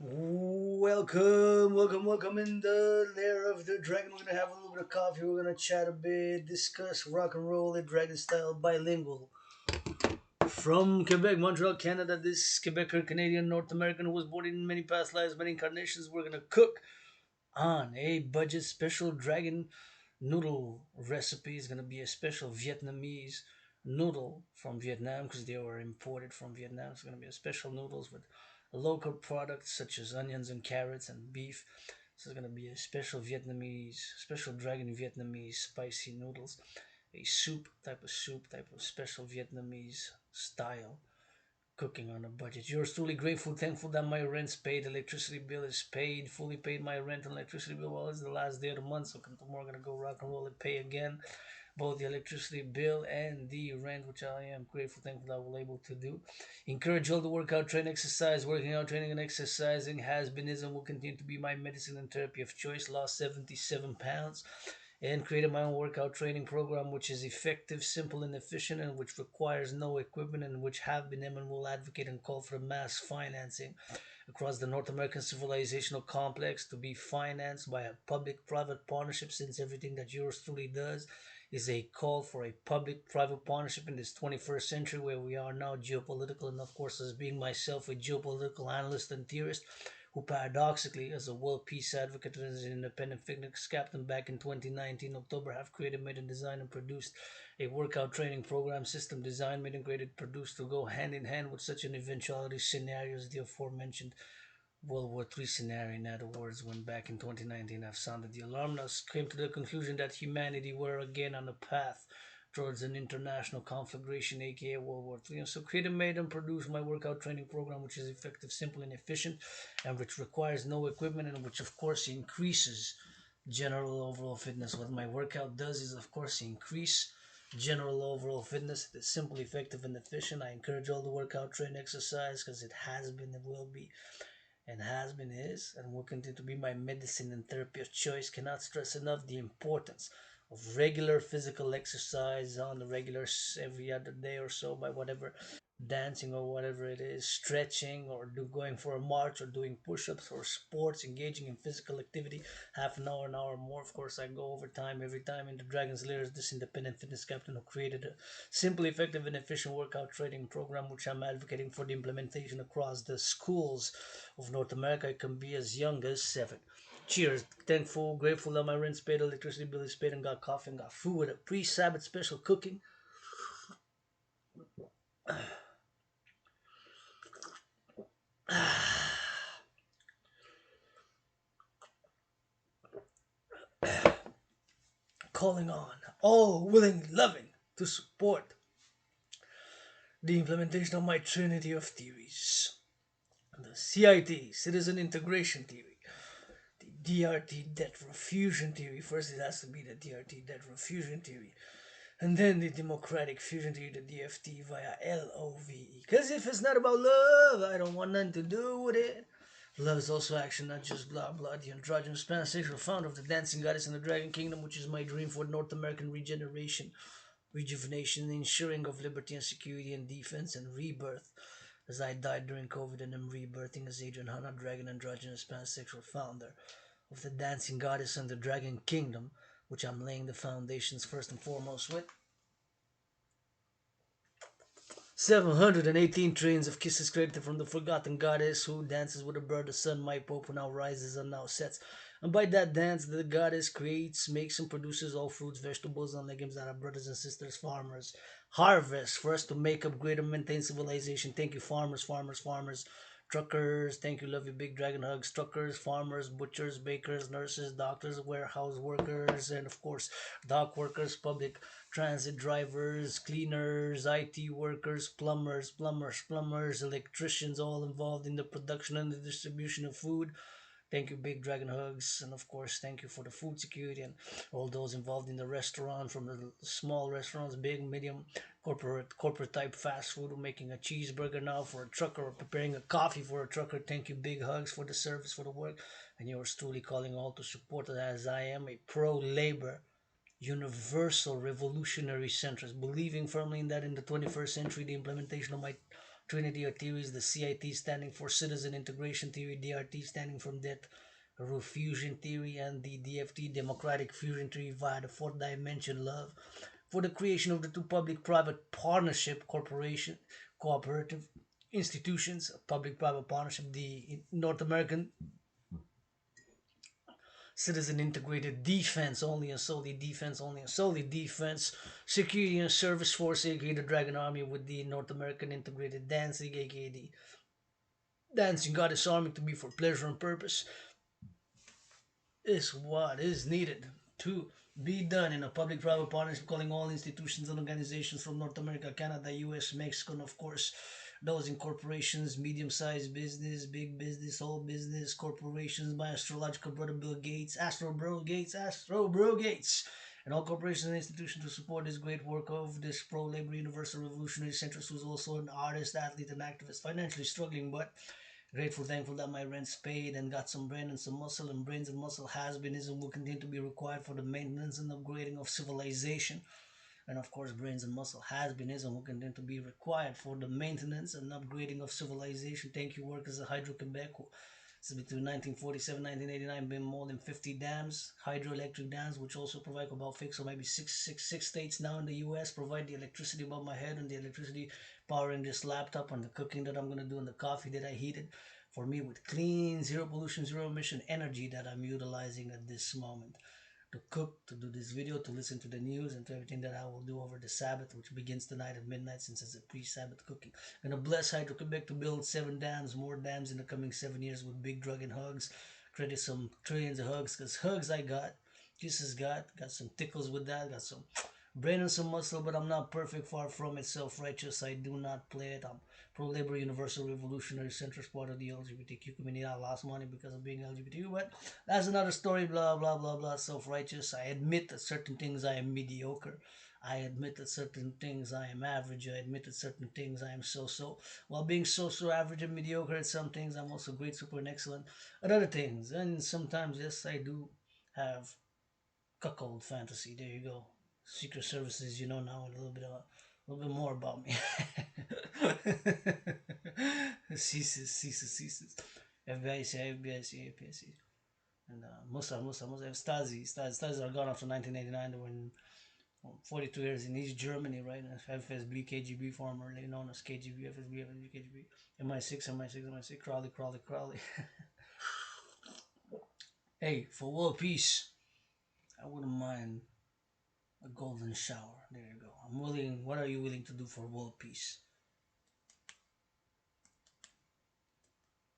Welcome in the lair of the dragon. We're gonna have a little bit of coffee. We're gonna chat a bit, discuss rock and roll, the dragon style, bilingual. From Quebec, Montreal, Canada, this Quebecer, Canadian, North American who was born in many past lives, many incarnations. We're gonna cook on a budget special dragon noodle recipe. Is gonna be a special Vietnamese noodle from Vietnam because they were imported from Vietnam. It's gonna be a special noodles with local products such as onions and carrots and beef. This is gonna be a special dragon Vietnamese spicy noodles, a soup type of special Vietnamese style cooking on a budget. Yours truly grateful, thankful that my rent's paid, electricity bill is paid, fully paid my rent and electricity bill. Well, it's the last day of the month, so tomorrow I'm gonna go rock and roll and pay again both the electricity bill and the rent, which I am grateful, thankful that I was able to do. Encourage all the workout, train, exercise. Working out, training, and exercising has been, is, and will continue to be my medicine and therapy of choice. Lost 77 pounds and created my own workout training program, which is effective, simple, and efficient, and which requires no equipment, and which have been and will advocate and call for mass financing across the North American civilizational complex to be financed by a public-private partnership, since everything that yours truly does is a call for a public-private partnership in this 21st century where we are now geopolitical, and of course, as being myself a geopolitical analyst and theorist, who paradoxically, as a world peace advocate and as an independent fitness captain back in 2019 October, have created, made, and designed and produced a workout training program system designed, made, and created, produced to go hand in hand with such an eventuality scenario as the aforementioned World War III scenario. In other words, when back in 2019 I've sounded the alarm, I came to the conclusion that humanity were again on the path towards an international conflagration, aka World War III. And so created, made, and produced my workout training program, which is effective, simple, and efficient, and which requires no equipment, and which of course increases general overall fitness. What my workout does is of course increase general overall fitness. It's simple, effective, and efficient. I encourage all the workout, train, exercise because it has been, it will be, and has been, is, and will continue to be my medicine and therapy of choice. Cannot stress enough the importance of regular physical exercise on the regular every other day or so, by whatever, dancing or whatever it is, stretching or going for a march or doing push-ups or sports, engaging in physical activity, half an hour more. Of course, I go over time every time in the Dragon's Lair as this independent fitness captain who created a simple, effective, and efficient workout training program, which I'm advocating for the implementation across the schools of North America. It can be as young as 7. Cheers. Thankful, grateful that my rent's paid, electricity bill is paid, and got coffee and got food with a pre-Sabbath special cooking. Calling on all willing, loving to support the implementation of my trinity of theories. The CIT, Citizen Integration Theory, the DRT Debt Refusion Theory. First, it has to be the DRT Debt Refusion Theory, and then the Democratic Fusion Theory, the DFT, via LOVE. Because if it's not about love, I don't want nothing to do with it. Love is also action, not just blah blah. The androgynous pansexual founder of the Dancing Goddess and the Dragon Kingdom, which is my dream for North American regeneration, rejuvenation, ensuring of liberty and security and defense and rebirth. As I died during COVID and am rebirthing as Adrian Hanna, Dragon androgynous pansexual founder of the Dancing Goddess and the Dragon Kingdom, which I'm laying the foundations first and foremost with. 718 trains of kisses credited from the forgotten goddess who dances with a bird, the sun, my pope, who now rises and now sets. And by that dance, the goddess creates, makes, and produces all fruits, vegetables, and legumes that our brothers and sisters, farmers, harvest for us to make, upgrade, and maintain civilization. Thank you, farmers, truckers. Thank you, love you, big dragon hugs. Truckers, farmers, butchers, bakers, nurses, doctors, warehouse workers, and of course, dock workers, public transit drivers, cleaners, IT workers, plumbers, electricians, all involved in the production and the distribution of food. Thank you, big dragon hugs, and of course, thank you for the food security and all those involved in the restaurant, from the small restaurants, big, medium, corporate type fast food, making a cheeseburger now for a trucker or preparing a coffee for a trucker. Thank you, big hugs for the service, for the work, and yours truly calling all to support it, as I am a pro-labor universal revolutionary centrist, believing firmly in that in the 21st century, the implementation of my Trinity of theories, the CIT standing for Citizen Integration Theory, DRT standing from Death Row Fusion Theory, and the DFT, Democratic Fusion Theory via the fourth dimension love, for the creation of the two public-private partnership corporation, cooperative institutions, public-private partnership, the North American Citizen Integrated Defense only and solely defense only and solely defense security and service force, aka the Dragan Army, with the North American Integrated Dancing, aka the Dancing Goddess Army, to be for pleasure and purpose, is what is needed to be done in a public-private partnership, calling all institutions and organizations from North America, Canada, US, Mexico, and of course those in corporations, medium-sized business, big business, all business, corporations, my astrological brother Bill Gates, Astro Bro Gates, and all corporations and institutions to support this great work of this pro-labor universal revolutionary centrist, who's also an artist, athlete, and activist, financially struggling, but grateful, thankful that my rent's paid and got some brain and some muscle, and brains and muscle has-beenism will continue to be required for the maintenance and upgrading of civilization. And of course, brains and muscle has-beenism will continue to be required for the maintenance and upgrading of civilization. Thank you, workers of Hydro-Quebec. So between 1947 and 1989, been more than 50 dams, hydroelectric dams, which also provide about fix or maybe six states now in the U.S. provide the electricity above my head and the electricity powering this laptop and the cooking that I'm going to do and the coffee that I heated for me with clean, zero pollution, zero emission energy that I'm utilizing at this moment to cook, to do this video, to listen to the news, and to everything that I will do over the Sabbath, which begins tonight at midnight since it's a pre-Sabbath cooking. I'm going to bless Hydro-Quebec to build 7 dams, more dams in the coming 7 years with big Dragan hugs. Credit some trillions of hugs, because hugs I got, kisses got some tickles with that, got some brain and some muscle, but I'm not perfect, far from it, self-righteous, I do not play it. I'm pro-labor, universal, revolutionary, centrist, part of the LGBTQ community. I lost money because of being LGBTQ, but that's another story, blah, blah, blah, blah, self-righteous. I admit that certain things I am mediocre. I admit that certain things I am average. I admit that certain things I am so-so. While being so-so, average, and mediocre at some things, I'm also great, super, and excellent at other things. And sometimes, yes, I do have cuckold fantasy. There you go. Secret Services, you know now a little bit more about me. Ceases. FBI, and Musa, Stasi are gone after 1989. They were in 42 years in East Germany, right? FSB, KGB, formerly known as KGB, FSB, KGB, MI6, Crowley. Hey, for world peace, I wouldn't mind a golden shower. There you go. I'm willing. What are you willing to do for world peace?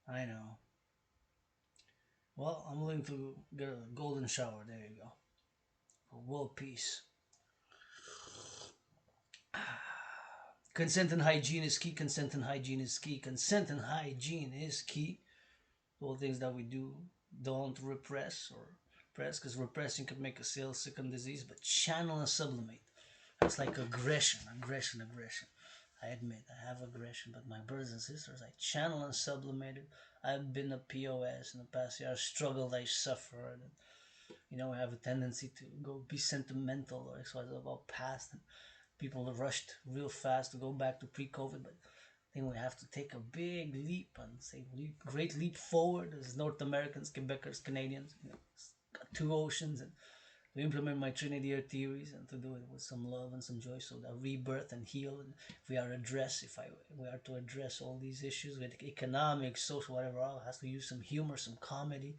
I know. Well, I'm willing to get a golden shower. There you go. For world peace. Consent and hygiene is key. Consent and hygiene is key. Consent and hygiene is key. All things that we do, don't repress or repress, because repressing can make a sick and disease, but channel and sublimate. That's like aggression. I admit I have aggression, but my brothers and sisters, I channel and sublimate it. I've been a POS in the past year. I struggled, I suffered. And, I have a tendency to go be sentimental or so about past. And people rushed real fast to go back to pre-COVID, but I think we have to take a big leap and say great leap forward as North Americans, Quebecers, Canadians. Got 2 oceans, and to implement my Trinity Earth theories and to do it with some love and some joy, so that rebirth and heal. And if we are to address all these issues with economic, social, whatever, I have to use some humor, some comedy,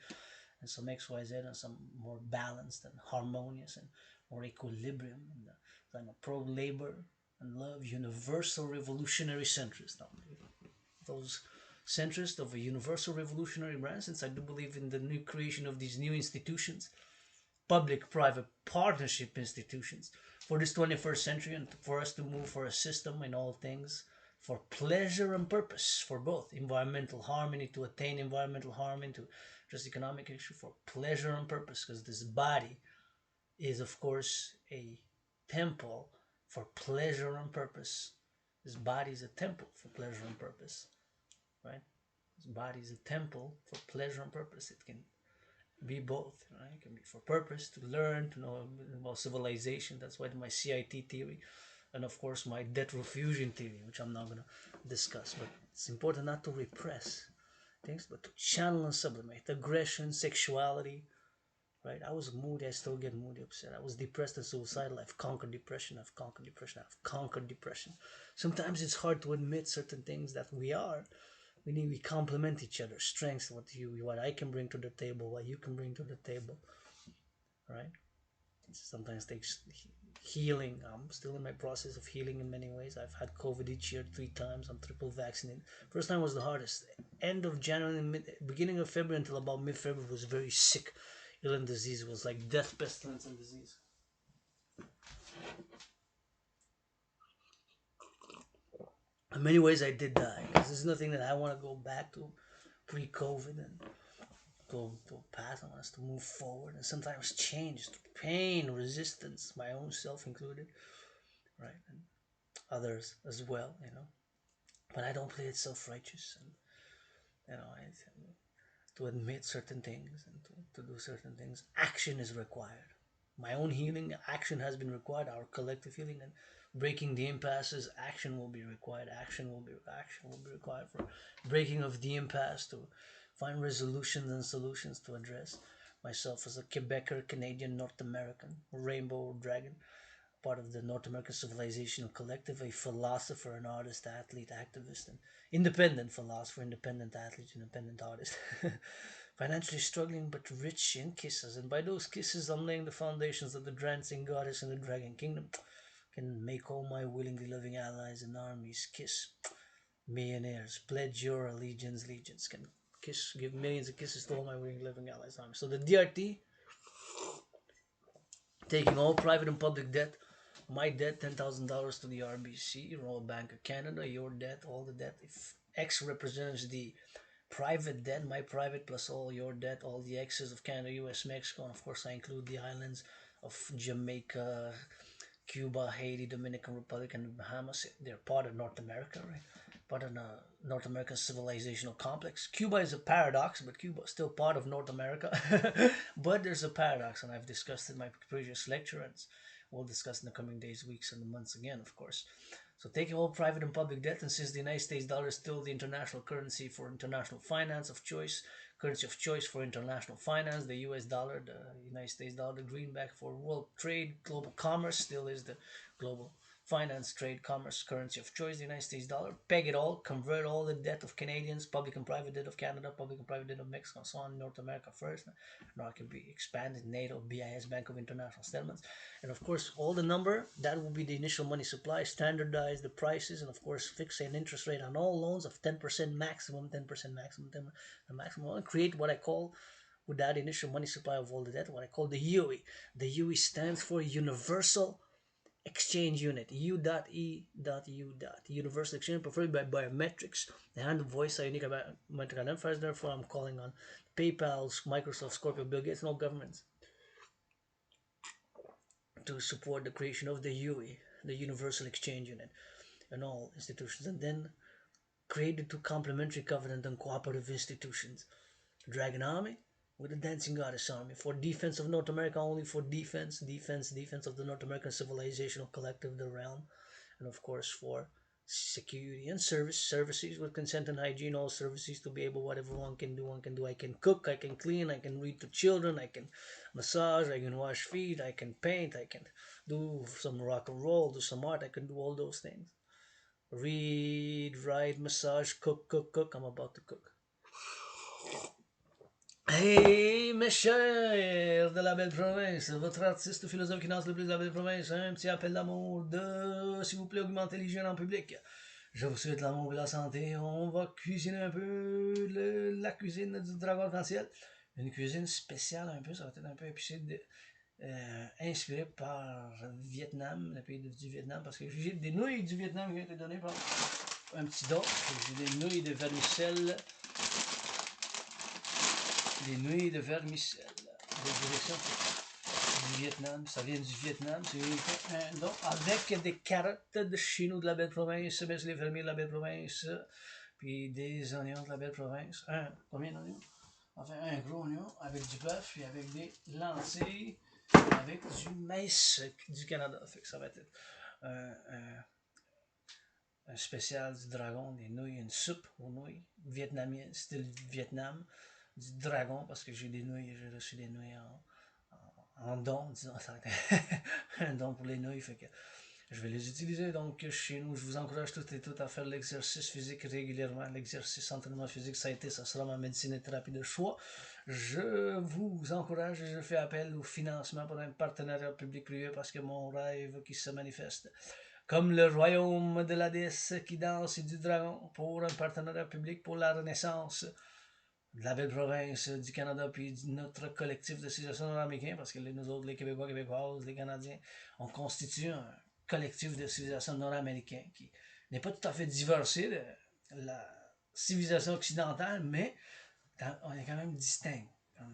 and some XYZ, and some more balanced and harmonious and more equilibrium. And so I'm a pro-labor and love universal revolutionary centrist. Now, those centrist of a universal revolutionary brand, since I do believe in the new creation of these new institutions, public-private partnership institutions for this 21st century, and for us to move for a system in all things for pleasure and purpose, for both environmental harmony, to attain environmental harmony, to just economic issue, for pleasure and purpose, because this body is of course a temple for pleasure and purpose. This body is a temple for pleasure and purpose, right? This body is a temple for pleasure and purpose. It can be both, right? It can be for purpose, to learn, to know about civilization. That's why my CIT theory, and of course my debt refusion theory, which I'm not going to discuss. But it's important not to repress things, but to channel and sublimate aggression, sexuality. Right? I was moody. I still get moody, upset. I was depressed and suicidal. I've conquered depression. I've conquered depression. I've conquered depression. Sometimes it's hard to admit certain things that we are. We complement each other. Strengths, what I can bring to the table, what you can bring to the table. Right? It sometimes takes healing. I'm still in my process of healing in many ways. I've had COVID each year 3 times. I'm triple vaccinated. First time was the hardest. End of January, beginning of February until about mid-February was very sick. Ill and disease. It was like death, pestilence, and disease. In many ways, I did die. Because there's nothing that I want to go back to pre-COVID and go to a path. I want us to move forward and sometimes change. Pain, resistance, my own self included, right? And others as well, But I don't play it self-righteous, and to admit certain things and to do certain things. Action is required. My own healing, action has been required. Our collective healing and breaking the impasses, action will be required. Action will be required for breaking of the impasse, to find resolutions and solutions to address myself as a Quebecer, Canadian, North American, Rainbow Dragon, part of the North American Civilizational Collective, a philosopher, an artist, athlete, activist, and independent philosopher, independent athlete, independent artist. Financially struggling but rich in kisses, and by those kisses I'm laying the foundations of the dancing goddess and the dragon kingdom. Can make all my willingly loving allies and armies kiss. Millionaires, pledge your allegiance, legions. Can give millions of kisses to all my willingly loving allies and armies. So the DRT, taking all private and public debt. My debt, $10,000 to the RBC, Royal Bank of Canada. Your debt, all the debt. If X represents the private debt, my private plus all your debt, all the X's of Canada, US, Mexico, and of course I include the islands of Jamaica, Cuba, Haiti, Dominican Republic, and the Bahamas. They're part of North America, right? Part of the North American civilizational complex. Cuba is a paradox, but Cuba is still part of North America. But there's a paradox, and I've discussed it in my previous lecture, and we'll discuss in the coming days, weeks, and months again, of course. So taking all private and public debt, and since the United States dollar is still the international currency for international finance of choice, currency of choice for international finance, the US dollar, the United States dollar, the greenback for world trade, global commerce, still is the global finance, trade, commerce, currency of choice, the United States dollar. Peg it all, convert all the debt of Canadians, public and private debt of Canada, public and private debt of Mexico, and so on, North America first. Now it can be expanded, NATO, BIS, Bank of International Settlements. And of course, all the number, that will be the initial money supply, standardize the prices, and of course, fix an interest rate on all loans of 10% maximum, 10% maximum, 10% maximum, and create what I call, with that initial money supply of all the debt, what I call the UE. The UE stands for Universal Exchange Unit, U.E.U. Universal Exchange, preferred by biometrics, the hand, voice, unique biometric identifiers. Therefore, I'm calling on PayPal, Microsoft, Scorpio, Bill Gates, and all governments to support the creation of the UE, the Universal Exchange Unit, and all institutions, and then create the two complementary covenant and cooperative institutions. Dragon Army with the Dancing Goddess Army for defense of North America, only for defense of the North American Civilizational Collective, the realm, and of course for security and services with consent and hygiene, all services to be able, whatever one can do. I can cook, I can clean, I can read to children, I can massage, I can wash feet, I can paint, I can do some rock and roll, do some art, I can do all those things. Read, write, massage, cook. I'm about to cook. Hey mes chers de la belle province, votre artiste philosophe qui danse le plus de la belle province, un petit appel d'amour de, s'il vous plaît, augmenter l'hygiène en public. Je vous souhaite l'amour et la santé. On va cuisiner un peu la cuisine du Dragan Arc-En-Ciel. Une cuisine spéciale un peu, ça va être un peu épicé, inspiré par Vietnam, le pays du Vietnam, parce que j'ai des nouilles du Vietnam qui ont été données par un petit don. J'ai des nouilles de vermicelle. Des nouilles de vermicelle de direction du Vietnam, ça vient du Vietnam, c'est un don avec des carottes de chez nous de la belle province, mais les fermiers de la belle province, puis des oignons de la belle province. Combien d'oignons? Enfin, un gros oignon avec du bœuf, puis avec des lentilles, avec du maïs du Canada. Fait que ça va être un spécial du Dragon, des nouilles, une soupe aux nouilles, vietnamienne, style Vietnam, du Dragon, parce que j'ai des nouilles, j'ai reçu des nouilles en don, disons, ça a été un don pour les nouilles, fait que je vais les utiliser. Donc chez nous, je vous encourage toutes et toutes à faire l'exercice physique régulièrement. L'exercice entraînement physique, ça sera ma médecine et thérapie de choix. Je vous encourage et je fais appel au financement pour un partenariat public-privé parce que mon rêve qui se manifeste comme le royaume de la déesse qui danse et du dragon pour un partenariat public pour la renaissance de la belle province du Canada puis de notre collectif de civilisation nord-américain, parce que nous autres, les Québécois, Québécoises, les Canadiens, on constitue un collectif de civilisation nord-américain qui n'est pas tout à fait divorcé de la civilisation occidentale, mais on est quand même distinct.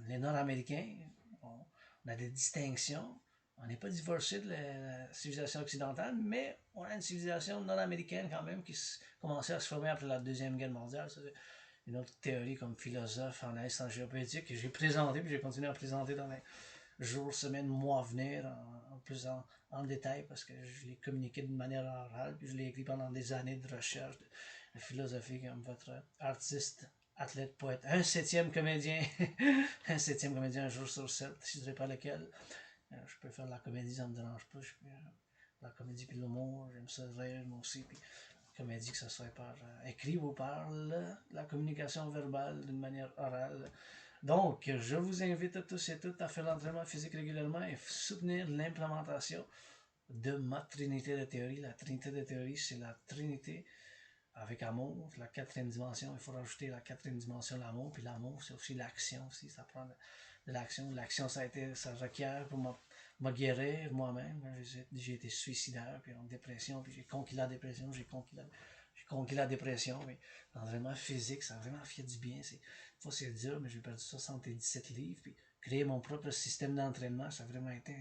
Les Nord-Américains, on a des distinctions. On n'est pas divorcé de la civilisation occidentale, mais on a une civilisation nord-américaine quand même qui commençait à se former après la Deuxième Guerre mondiale. C'est une autre théorie comme philosophe, analyste en géopolitique que j'ai présenté, puis j'ai continué à présenter dans les jours, semaines, mois à venir, en plus en détail, parce que je l'ai communiqué d'une manière orale, puis je l'ai écrit pendant des années de recherche de philosophie comme votre artiste, athlète, poète, un septième comédien, un septième comédien un jour sur 7, je ne dirais pas lequel. Je peux faire de la comédie, ça ne me dérange pas. Je peux la comédie puis l'humour, j'aime ça rire moi aussi. Puis la comédie, que ce soit par écrit ou par la communication verbale d'une manière orale. Donc, je vous invite tous et toutes à faire l'entraînement physique régulièrement et soutenir l'implémentation de ma trinité de théorie. La trinité de théorie, c'est la trinité avec amour, la quatrième dimension. Il faut rajouter la quatrième dimension, l'amour. Puis l'amour, c'est aussi l'action aussi. Ça prend de l'action. L'action, ça requiert pour me guérir moi-même. J'ai été suicidaire, puis en dépression, puis j'ai conquis la dépression, j'ai conquis la dépression, mais l'entraînement physique, ça a vraiment fait du bien. Des fois, c'est dur, mais j'ai perdu 77 livres, puis créer mon propre système d'entraînement, ça a vraiment été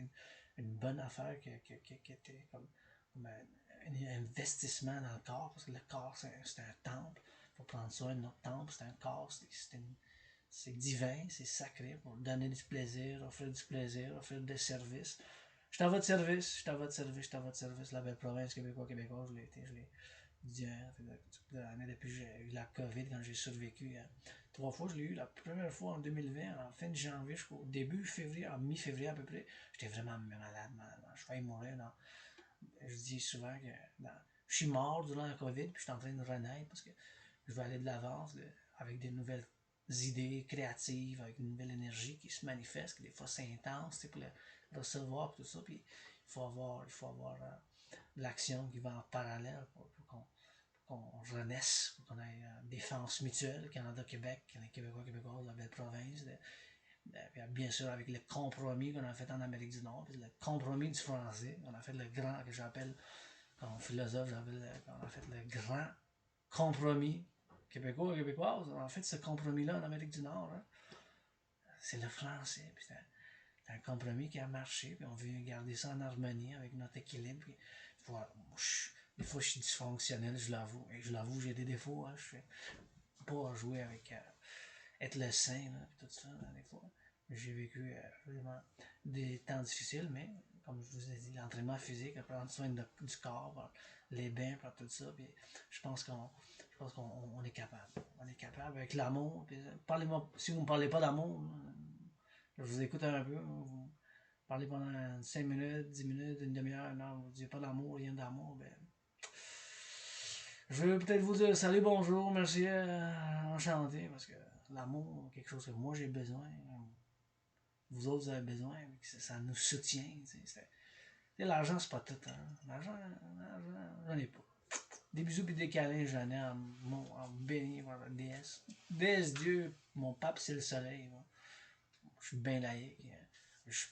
une bonne affaire qui était comme un investissement dans le corps, parce que le corps, c'est un temple. Il faut prendre soin de notre temple, c'est un corps, c'est divin, c'est sacré pour donner du plaisir, offrir des services. Je suis à votre service, je suis à votre service, je suis à votre service. La belle province québécois, je l'ai été, je l'ai dit toute l'année depuis que j'ai eu la COVID, quand j'ai survécu. 3 fois, je l'ai eu la première fois en 2020, en fin de janvier jusqu'au début février, en mi-février à peu près. J'étais vraiment malade. Je faillis mourir. Je dis souvent que je suis mort durant la COVID, puis je suis en train de renaître parce que je veux aller de l'avant avec des nouvelles idées créatives, avec une nouvelle énergie qui se manifeste, que des fois c'est intense pour le recevoir, tout ça. Puis il faut avoir de l'action qui va en parallèle pour qu'on renaisse, pour qu'on ait défense mutuelle, Canada-Québec, les Québécois, Québécoises, la belle province. Bien sûr, avec le compromis qu'on a fait en Amérique du Nord, puis le compromis du français, on a fait le grand, que j'appelle, comme philosophe, on a fait le grand compromis québécois et québécoise. On a fait ce compromis-là en Amérique du Nord. Hein. C'est le français. Puis c'est un compromis qui a marché, puis on veut garder ça en harmonie avec notre équilibre. Puis, des fois, je suis dysfonctionnel, je l'avoue. Et je l'avoue, j'ai des défauts. Hein. Je fais pas jouer avec être le saint, là, tout ça, là, des fois. J'ai vécu vraiment des temps difficiles, mais comme je vous ai dit, l'entraînement physique, prendre soin du corps, les bains, tout ça, puis je pense qu'on est capable. On est capable avec l'amour. Parlez-moi, si vous ne me parlez pas d'amour, je vous écoute un peu, vous parlez pendant 5 minutes, 10 minutes, une demi-heure, non, vous ne dites pas d'amour, rien d'amour, ben, je vais peut-être vous dire salut, bonjour, merci, enchanté, parce que l'amour, quelque chose que moi j'ai besoin, vous autres avez besoin, ça nous soutient. L'argent, c'est pas tout. Hein. L'argent, j'en ai pas. Des bisous et des câlins, j'en ai en béni par la déesse. Déesse Dieu, mon pape, c'est le soleil. Moi. Je suis bien laïque. Je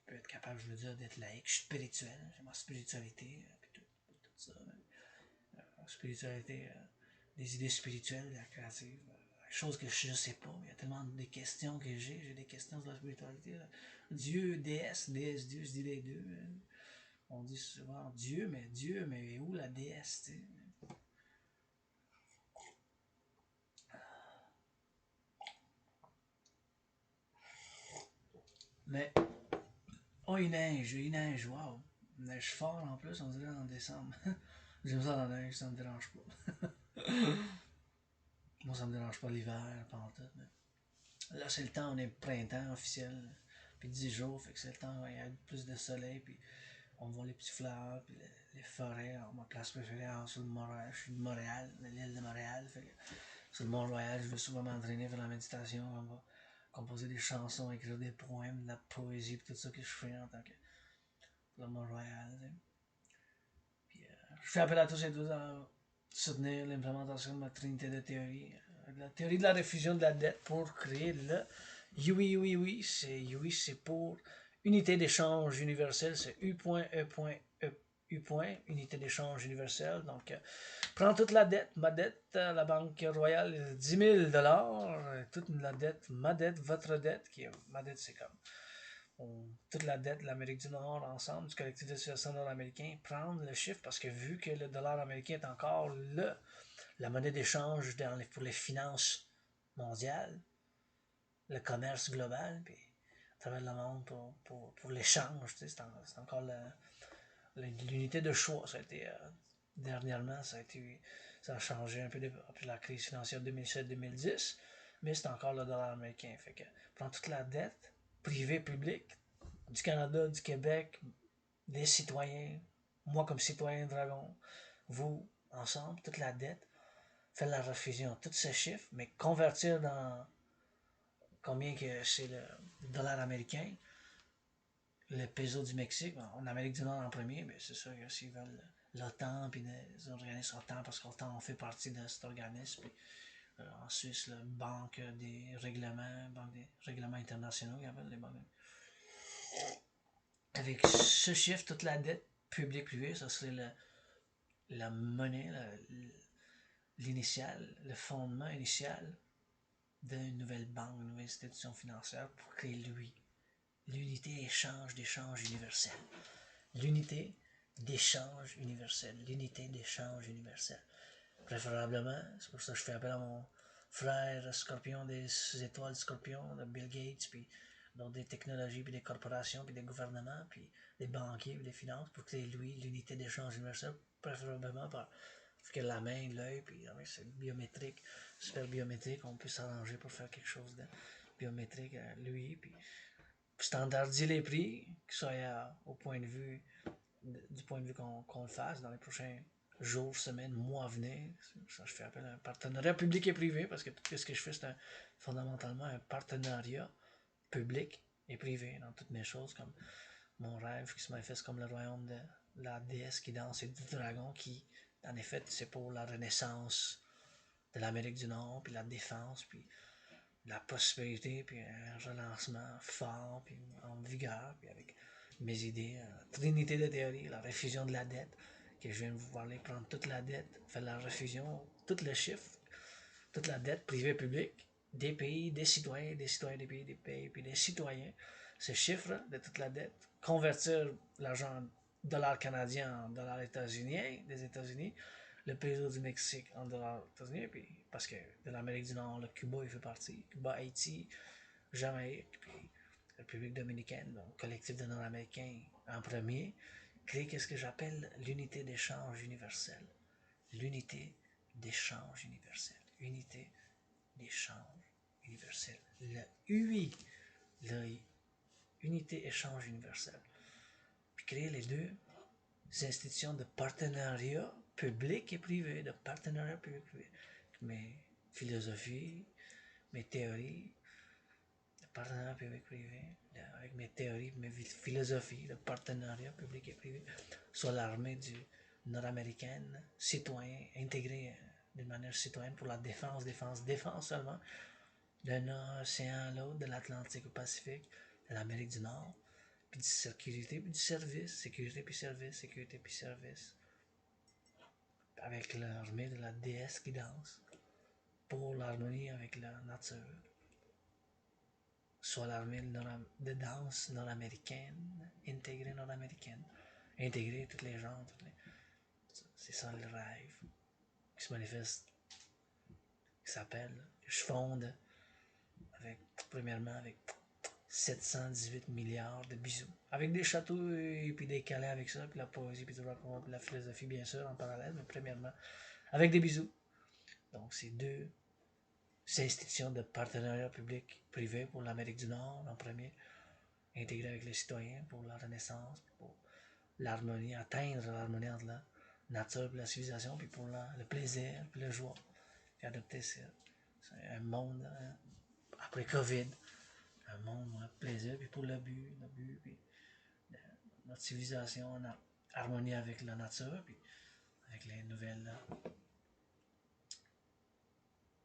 peux être capable, je veux dire, d'être laïque. Je suis spirituel. J'ai ma spiritualité. Puis tout ça. Spiritualité, des idées spirituelles, la créative. Chose que je ne sais pas. Il y a tellement de questions que j'ai des questions sur la spiritualité. Là. Dieu, déesse, Dieu, je dis les deux. On dit souvent Dieu, mais où la déesse, tu sais? Mais, oh, il neige, waouh! Neige fort en plus, on dirait en décembre. J'aime ça la neige, ça me dérange pas. Moi, ça me dérange pas l'hiver, pas en tout. Mais... Là, c'est le temps, on est printemps officiel. Puis 10 jours, fait que c'est le temps où il y a plus de soleil. Puis on voit les petits fleurs, puis les forêts. Alors, ma place préférée, sur le Montréal, je suis de Montréal, de l'île de Montréal. Fait que sur le Mont-Royal, je vais souvent m'entraîner vers la méditation. On va composer des chansons, écrire des poèmes, de la poésie, puis tout ça que je fais en tant que le Mont-Royal. Puis je fais appel à tous et tous à soutenir l'implémentation de ma trinité de théorie. La théorie de la réfusion de la dette pour créer le UI. C'est pour unité d'échange universelle, c'est U.E.U. Unité d'échange universelle. Donc, prends toute la dette, ma dette, la Banque Royale, 10 000 toute la dette, ma dette, votre dette, qui est ma dette, c'est comme toute la dette de l'Amérique du Nord ensemble, du collectif de citoyens nord-américains, prendre le chiffre parce que vu que le dollar américain est encore la monnaie d'échange pour les finances mondiales, le commerce global, puis à travers le monde pour l'échange, tu sais, c'est encore l'unité de choix. Ça a été dernièrement, ça a changé un peu après la crise financière 2007-2010, mais c'est encore le dollar américain. Fait que prendre toute la dette privée, publique, du Canada, du Québec, des citoyens, moi comme citoyen Dragon, vous, ensemble, toute la dette, faire la refusion, tous ces chiffres, mais convertir dans combien que c'est le dollar américain, le peso du Mexique, en Amérique du Nord en premier, mais c'est sûr que s'ils veulent l'OTAN, puis les organismes OTAN, parce qu'OTAN on fait partie de cet organisme, puis en Suisse, la banque des règlements internationaux, ils appellent les banques. Avec ce chiffre, toute la dette publique-privée, ça serait la monnaie, l'initial, le fondement initial d'une nouvelle banque, une nouvelle institution financière pour créer l'unité d'échange universel. L'unité d'échange universel. L'unité d'échange universel. Préférablement, c'est pour ça que je fais appel à mon frère Scorpion des étoiles Scorpion, de Bill Gates, puis donc des technologies, puis des corporations, puis des gouvernements, puis des banquiers, puis des finances, pour créer l'unité d'échange universel, préférablement par que la main, l'œil, puis c'est biométrique, super biométrique, on peut s'arranger pour faire quelque chose de biométrique à lui, puis standardiser les prix, que ce soit au point de vue du point de vue qu'on le fasse dans les prochains jours, semaines, mois à venir. Ça, je fais appel à un partenariat public et privé parce que tout ce que je fais, c'est fondamentalement un partenariat public et privé dans toutes mes choses, comme mon rêve qui se manifeste comme le royaume de la déesse qui danse et du dragon qui, en effet, c'est pour la renaissance de l'Amérique du Nord, puis la défense, puis la prospérité, puis un relancement fort, puis en vigueur, puis avec mes idées, trinité de théorie, la refusion de la dette, que je viens de vous parler, prendre toute la dette, faire la refusion, tout le chiffre, toute la dette privée publique, des pays, des citoyens des pays, puis des citoyens, ce chiffre de toute la dette, convertir l'argent dollar canadien en dollar états-unien, des États-Unis, le peso du Mexique en dollars états-unis, puis parce que de l'Amérique du Nord, le Cuba il fait partie, Cuba, Haïti, Jamaïque, puis République dominicaine, donc collectif de Nord-Américains en premier, créer qu'est-ce que j'appelle l'unité d'échange universelle. L'unité d'échange universel. Unité d'échange universel. Le UI, l'unité échange universel. Puis créer les deux institutions de partenariat public et privé, de partenariat public et privé. Mes philosophies, mes théories, de partenariat public et privé, avec mes théories, mes philosophies de partenariat public et privé, soit l'armée nord-américaine, citoyen, intégrée d'une manière citoyenne pour la défense seulement, d'un océan à l'autre, de l'Atlantique au Pacifique, de l'Amérique du Nord, puis de sécurité, puis du service, sécurité puis service, avec l'armée de la déesse qui danse, pour l'harmonie avec la nature, soit l'armée de danse nord-américaine, intégrée nord-américaine, intégrer tous les genres, c'est ça le rêve, qui se manifeste, qui s'appelle, que je fonde, premièrement avec 718 milliards de bisous. Avec des châteaux et puis des calais avec ça, puis la poésie, puis du rock'n'roll, puis la philosophie, bien sûr, en parallèle, mais premièrement, avec des bisous. Donc, c'est deux institutions de partenariat public-privé pour l'Amérique du Nord, en premier, intégré avec les citoyens pour la Renaissance, pour l'harmonie, atteindre l'harmonie entre la nature et la civilisation, puis pour le plaisir, puis la joie, puis adopter c'est un monde après COVID, un monde pour le plaisir, puis pour le but puis notre civilisation en harmonie avec la nature, puis avec les nouvelles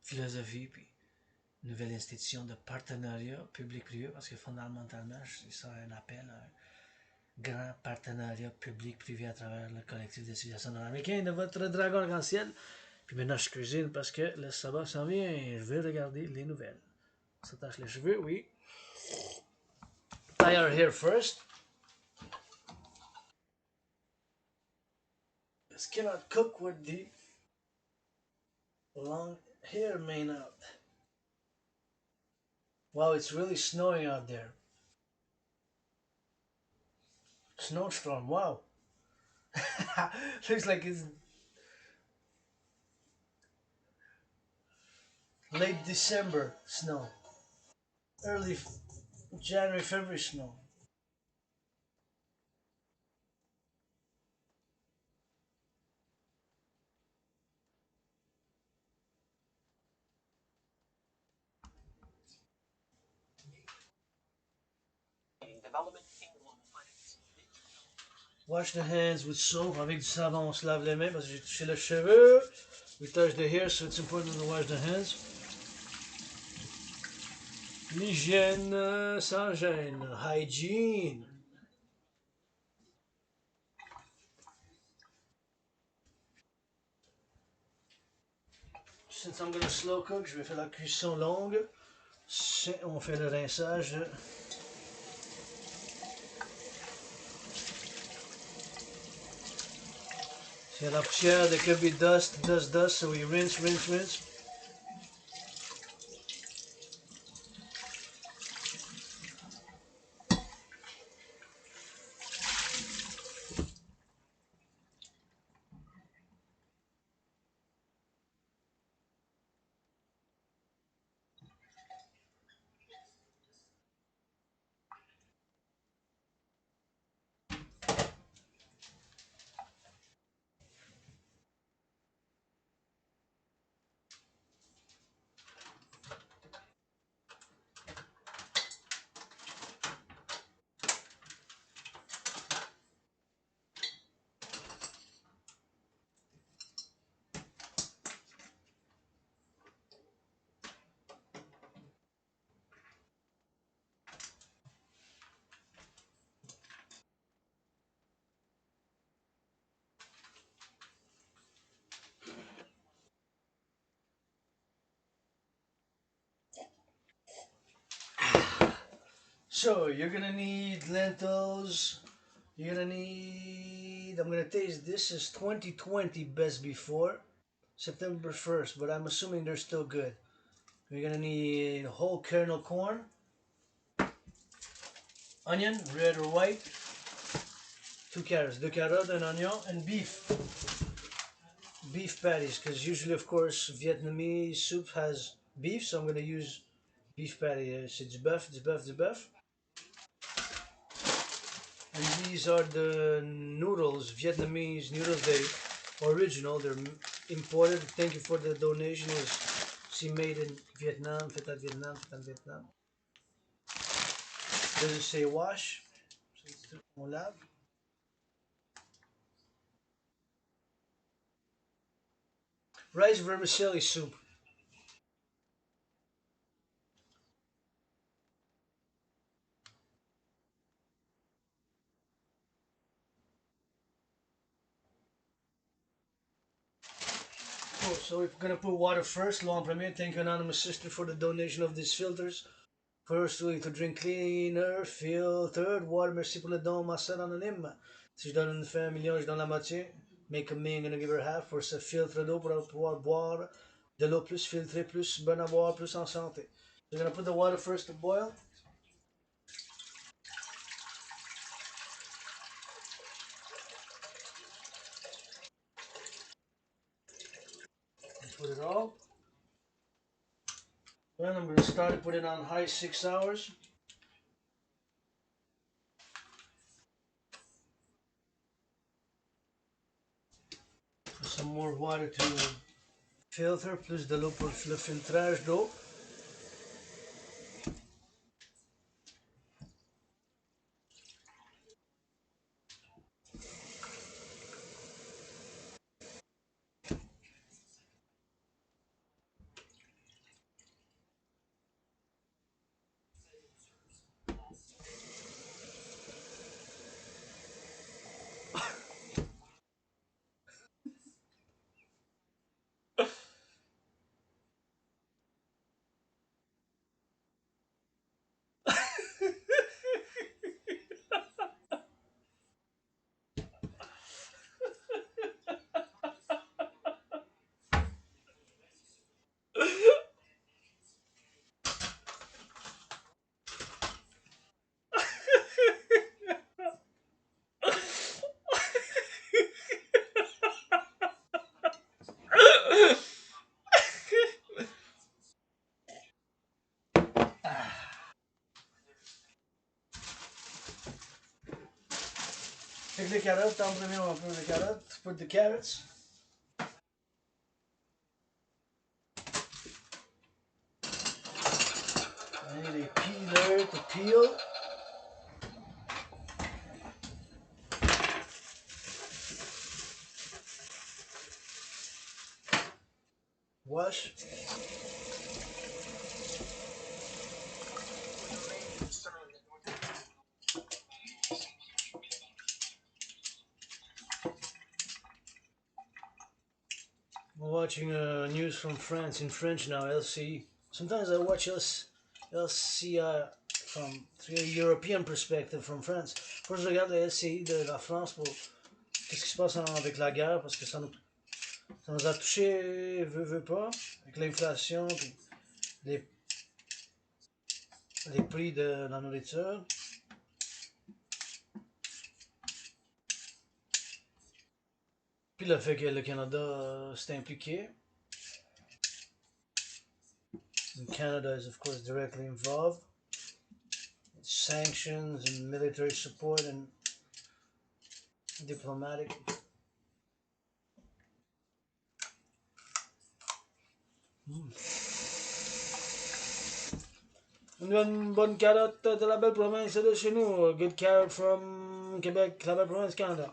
philosophies, puis nouvelle institution de partenariat public-privé, parce que fondamentalement, c'est ça un appel à un grand partenariat public-privé à travers le collectif des civilisations nord-américaines de votre Dragon Arc-En-Ciel. Puis maintenant, je cuisine parce que le sabbat s'en vient et je vais regarder les nouvelles. On s'attache les cheveux, oui. Tie our hair first. This cannot cook with the long hair mane out. Wow, it's really snowing out there. Snowstorm, wow. Looks like it's late December snow. Early January, February snow. Wash the hands with soap. Avec du savon, on se lave les mains parce que j'ai touché le cheveu. We touch the hair, so it's important to wash the hands. L'hygiène sans gêne. Hygiene. Since I'm gonna slow cook, je vais faire la cuisson longue. On fait le rinçage. C'est la poussière, there could be dust, so we rinse, rinse, rinse. So you're gonna need lentils. You're gonna need. I'm gonna taste this is 2020 best before September 1st, but I'm assuming they're still good. You're gonna need whole kernel corn, onion, red or white, two carrots, deux carottes, un oignon, and beef. Beef patties, because usually, of course, Vietnamese soup has beef, so I'm gonna use beef patty. C'est du bœuf, du bœuf, du bœuf. And these are the noodles, Vietnamese noodles. They original. They're imported. Thank you for the donation. It was made in Vietnam, fait à Vietnam, fait en Vietnam. Does it say wash? On lave. Rice vermicelli soup. Cool. So we're gonna put water first. Long premier. Thank you, anonymous sister, for the donation of these filters. First way to drink cleaner, filtered water. Merci pour le don, ma sœur anonyme. Si je donne une fin, un million, je donne la moitié. Make a million, gonna give her half pour ce filtre d'eau pour pouvoir boire de l'eau plus filtrée, plus bonne à boire, plus en santé. So you're gonna put the water first to boil. put it all. Then I'm going to start it, put it on high 6 hours. Put some more water to filter, plus de l'eau pour le filtrage d'eau. Fait que les carottes, en premier on peut les carottes. Put the carrots. I need a peeler to peel. Wash. I'm watching news from France in French now, LC. Sometimes I watch LCR from through a European perspective from France. Quand je regarde le LCI de la France pour qu'est-ce qui se passe avec la guerre, parce que ça nous a touché, veut pas, avec l'inflation, puis les, les prix de la nourriture. Puis le fait que le Canada s'est impliqué. And Canada is of course directly involved. Sanctions and military support and diplomatic. Une bonne carotte de la belle province de chez nous. A good carrot from Québec, la belle province, Canada.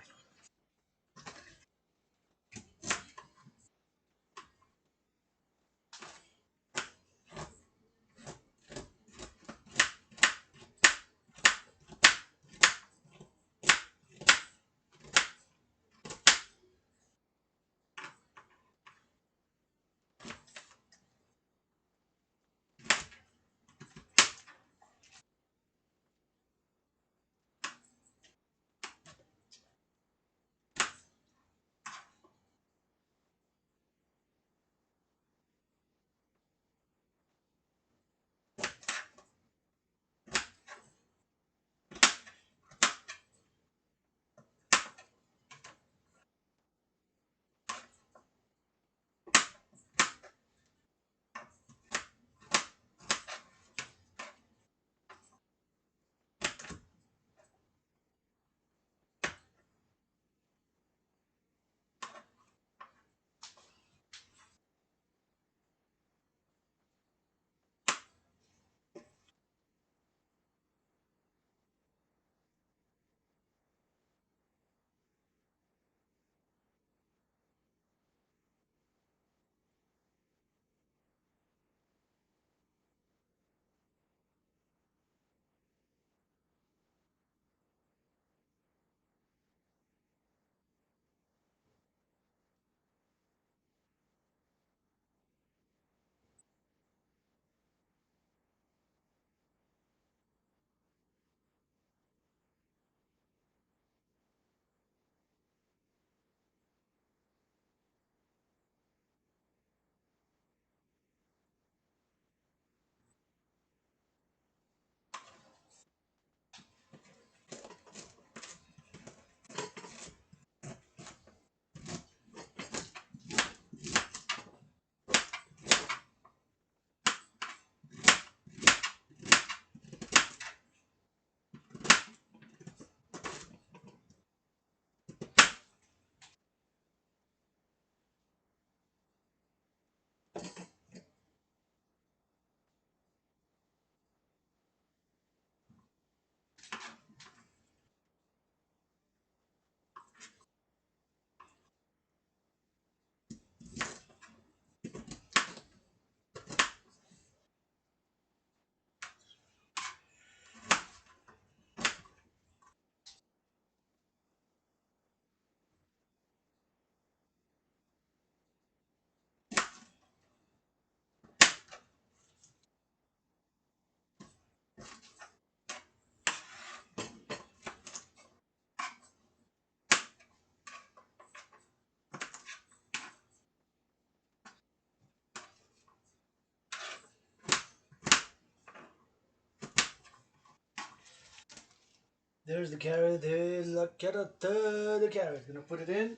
There's the carrot. Hey, la carrot, the carrot. Gonna put it in.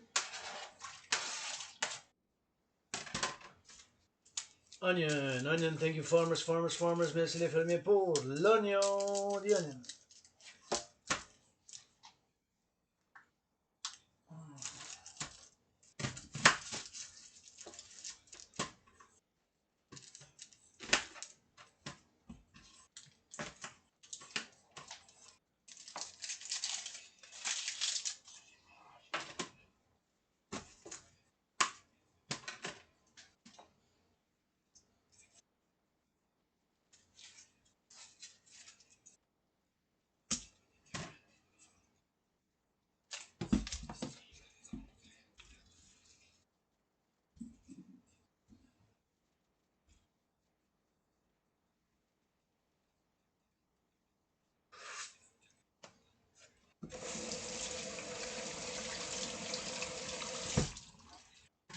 Onion, onion. Thank you, farmers, farmers, farmers. Merci les fermiers pour l'oignon, the onion.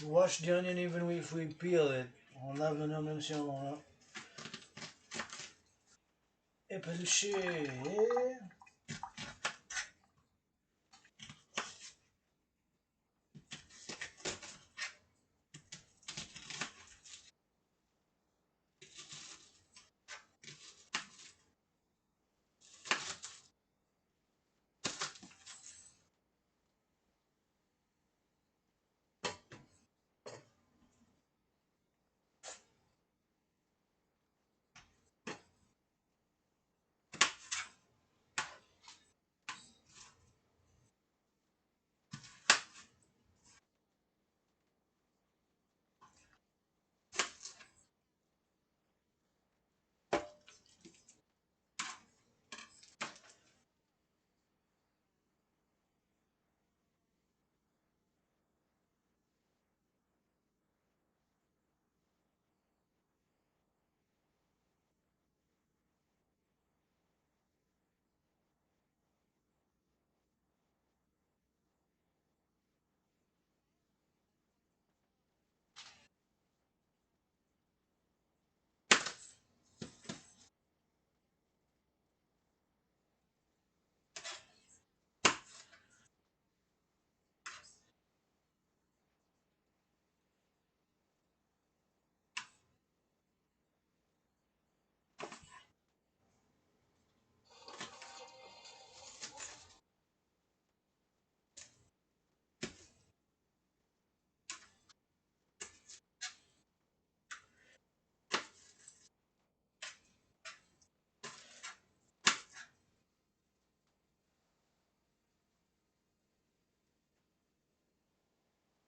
Wash the onion even if we peel it. On lave l'oignon même si on l'a épluché.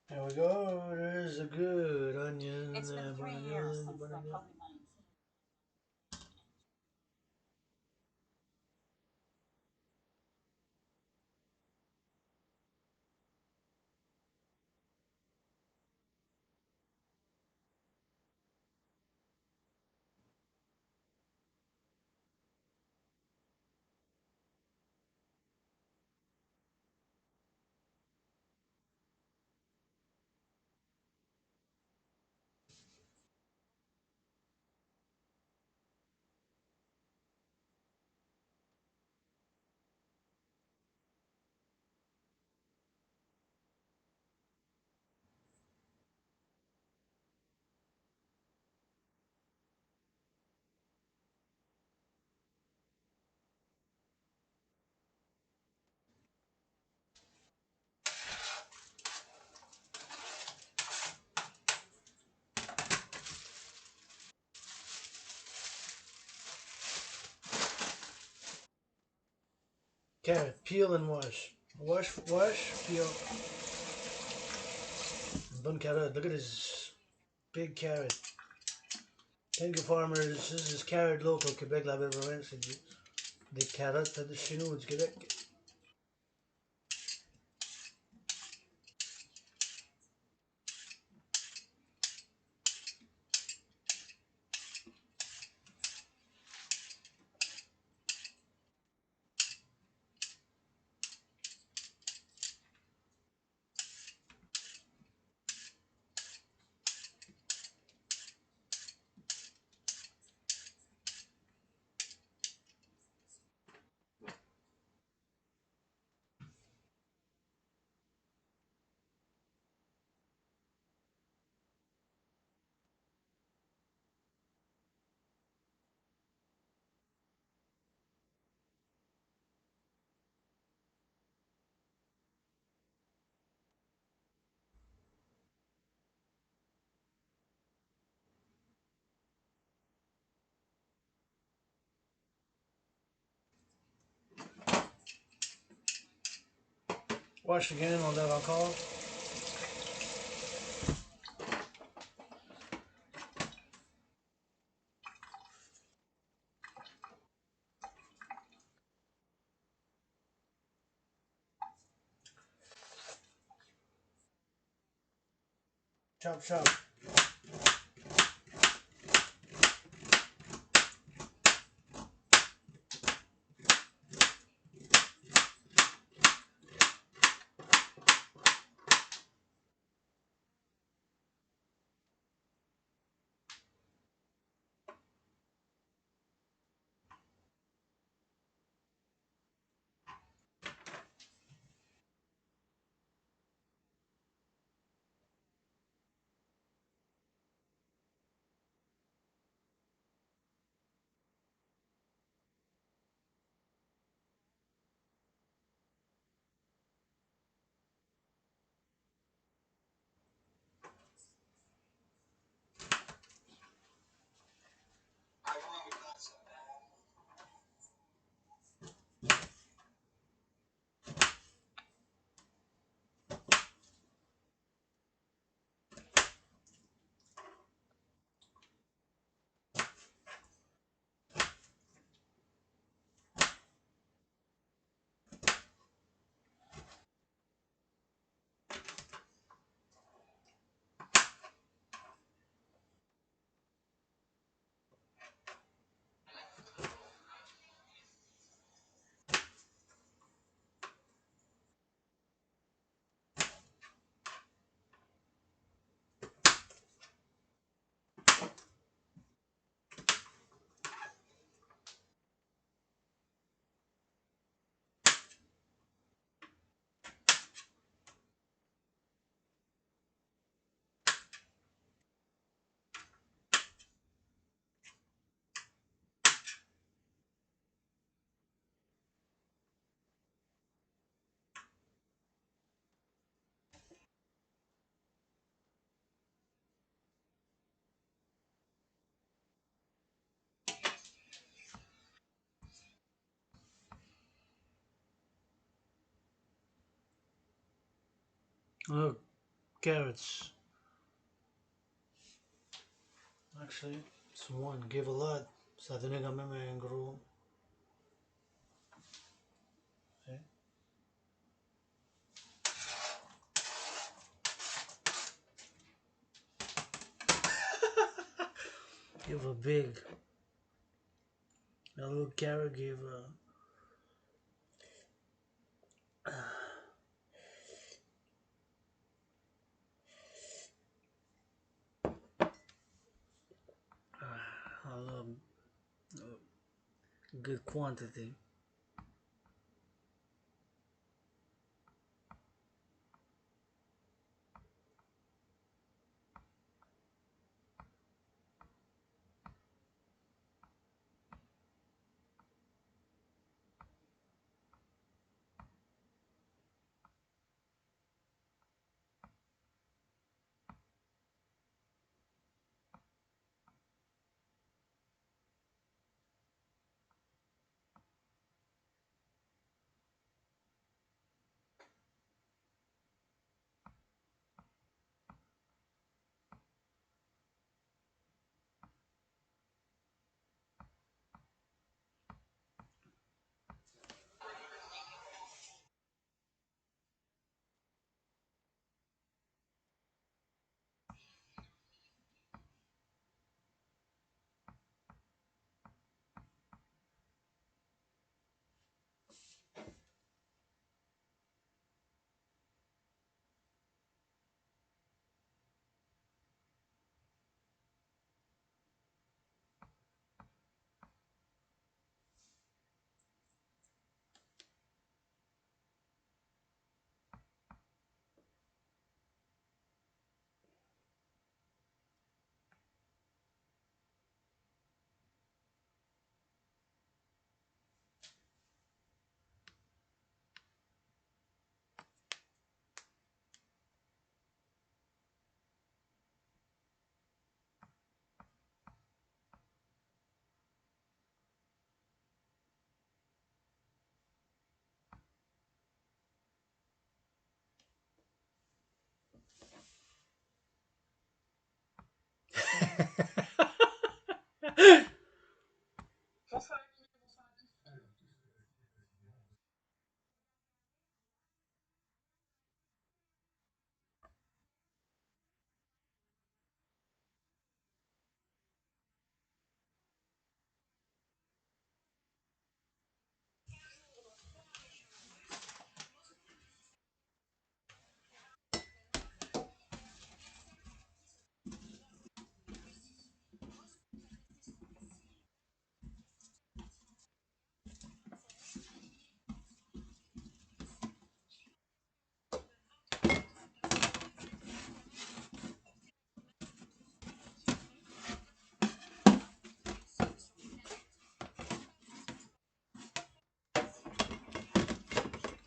There we go. There's a good onion. It's been 3 years since my puppy went. Carrot, peel and wash. Wash, wash, peel. Bonne carrot. Look at this big carrot. Thank you, farmers. This is carrot local, Québec, la belle province. C'est des carottes de chez nous, du Québec. Wash again on that alcohol. Chop, chop. Look, carrots. Actually, it's one. Give a lot. Sa tinig kami may grow. Okay. Give a big. A little carrot give a little good quantity.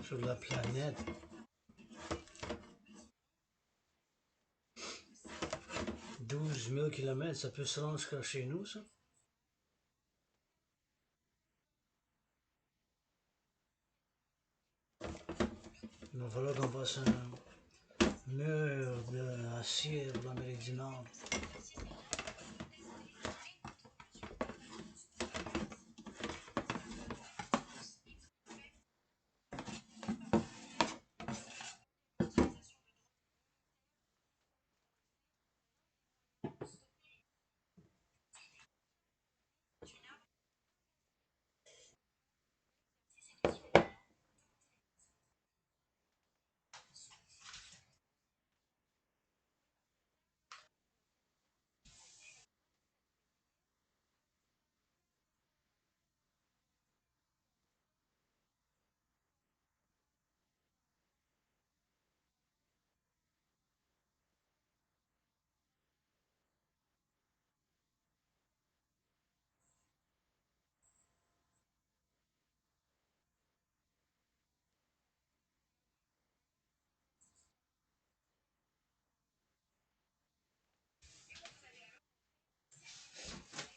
Sur la planète. 12 000 kilomètres, ça peut se rendre jusqu'à chez nous, ça? Il va falloir qu'on fasse un mur d'acier pour l'Amérique du Nord.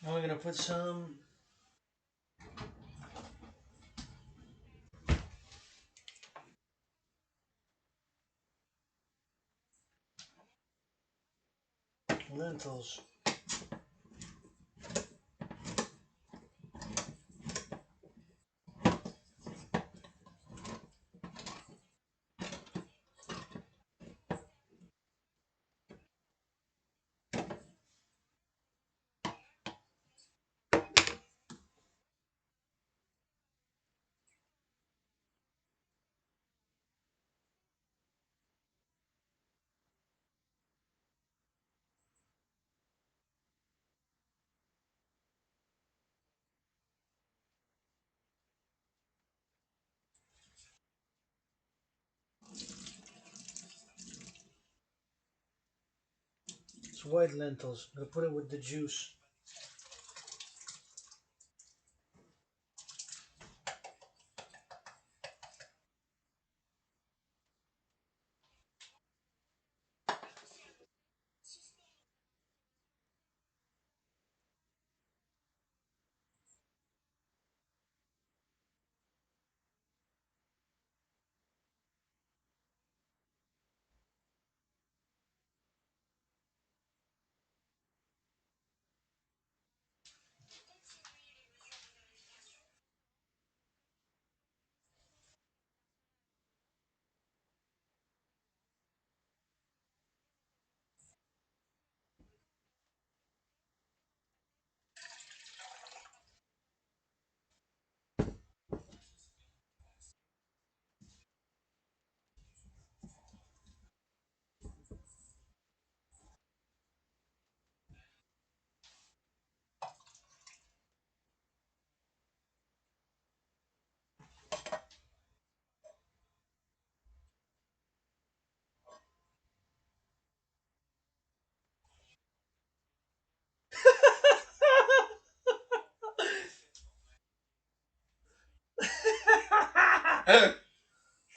Now we're gonna put some lentils. It's white lentils. I'm gonna put it with the juice.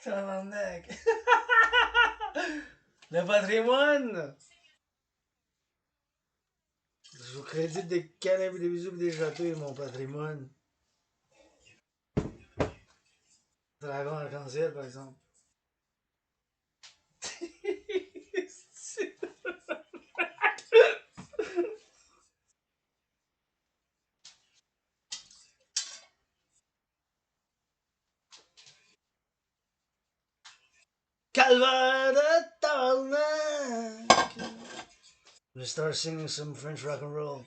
Tabarnak. Le patrimoine! Je vous crédite des câlins, des bisous, des châteaux et mon patrimoine. Dragon Arc-En-Ciel, par exemple. Calvaire de Let's start singing some French rock and roll.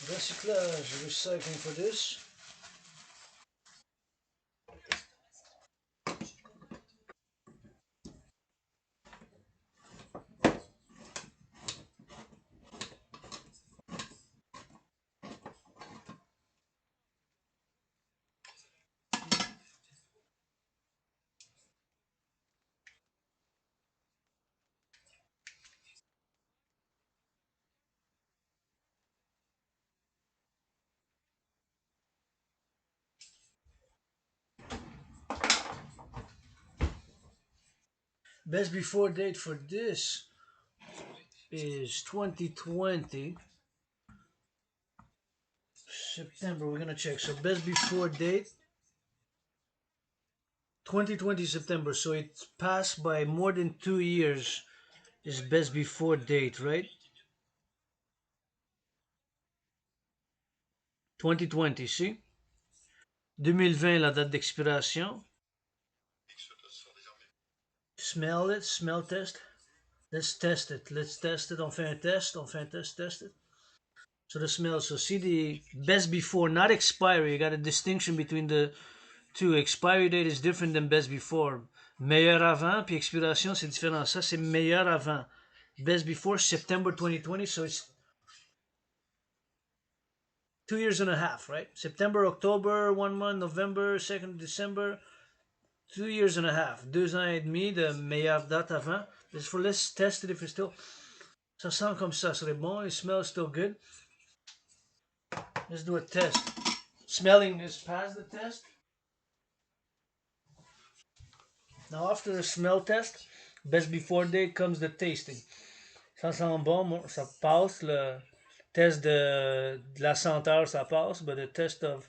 Recyclage, recycling for this. Best before date for this is 2020 September. We're gonna check. So best before date 2020 September. So it's passed by more than 2 years. Is best before date, right? 2020, see? 2020 la date d'expiration. Smell it, smell test. Let's test it. Let's test it. On fait un test. On fait un test. Test it. So the smell. So see the best before, not expiry. You got a distinction between the two. Expiry date is different than best before. Meilleur avant, puis expiration, c'est différent. Ça, c'est meilleur avant. Best before, September 2020. So it's 2 years and a half, right? September, October, 1 month, November, 2nd December. 2 years and a half. 2 ans et demi de meilleure date avant. Let's test it if it's still. Ça sent comme ça serait bon. It smells still good. Let's do a test. Smelling is past the test. Now after the smell test, best before date comes the tasting. Ça sent bon, ça passe. Le test de la senteur, ça passe. But the test of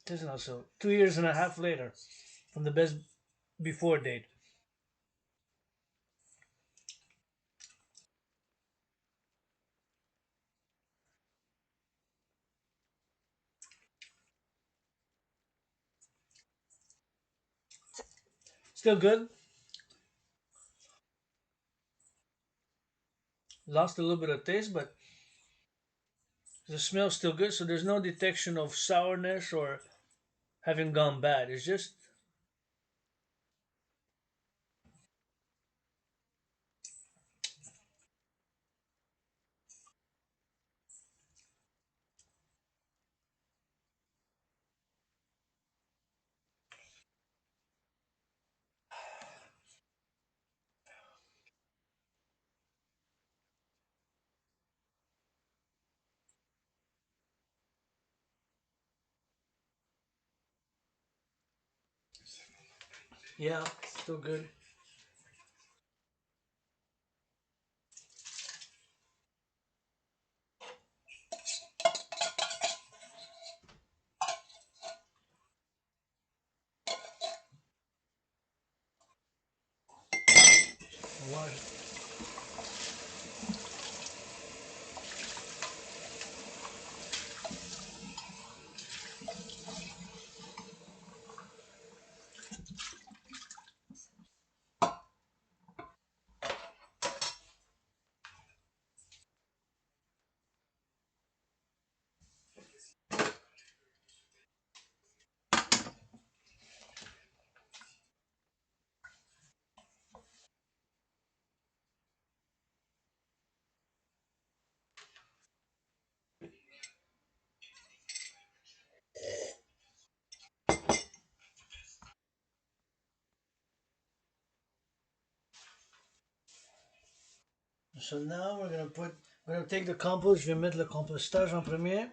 tasting also. 2 years and a half later from the best before date. Still good. Lost a little bit of taste, but the smell's still good. So there's no detection of sourness or having gone bad. It's just yeah, still good. Wash. So now we're gonna take the compost. Je vais mettre le compostage en premier.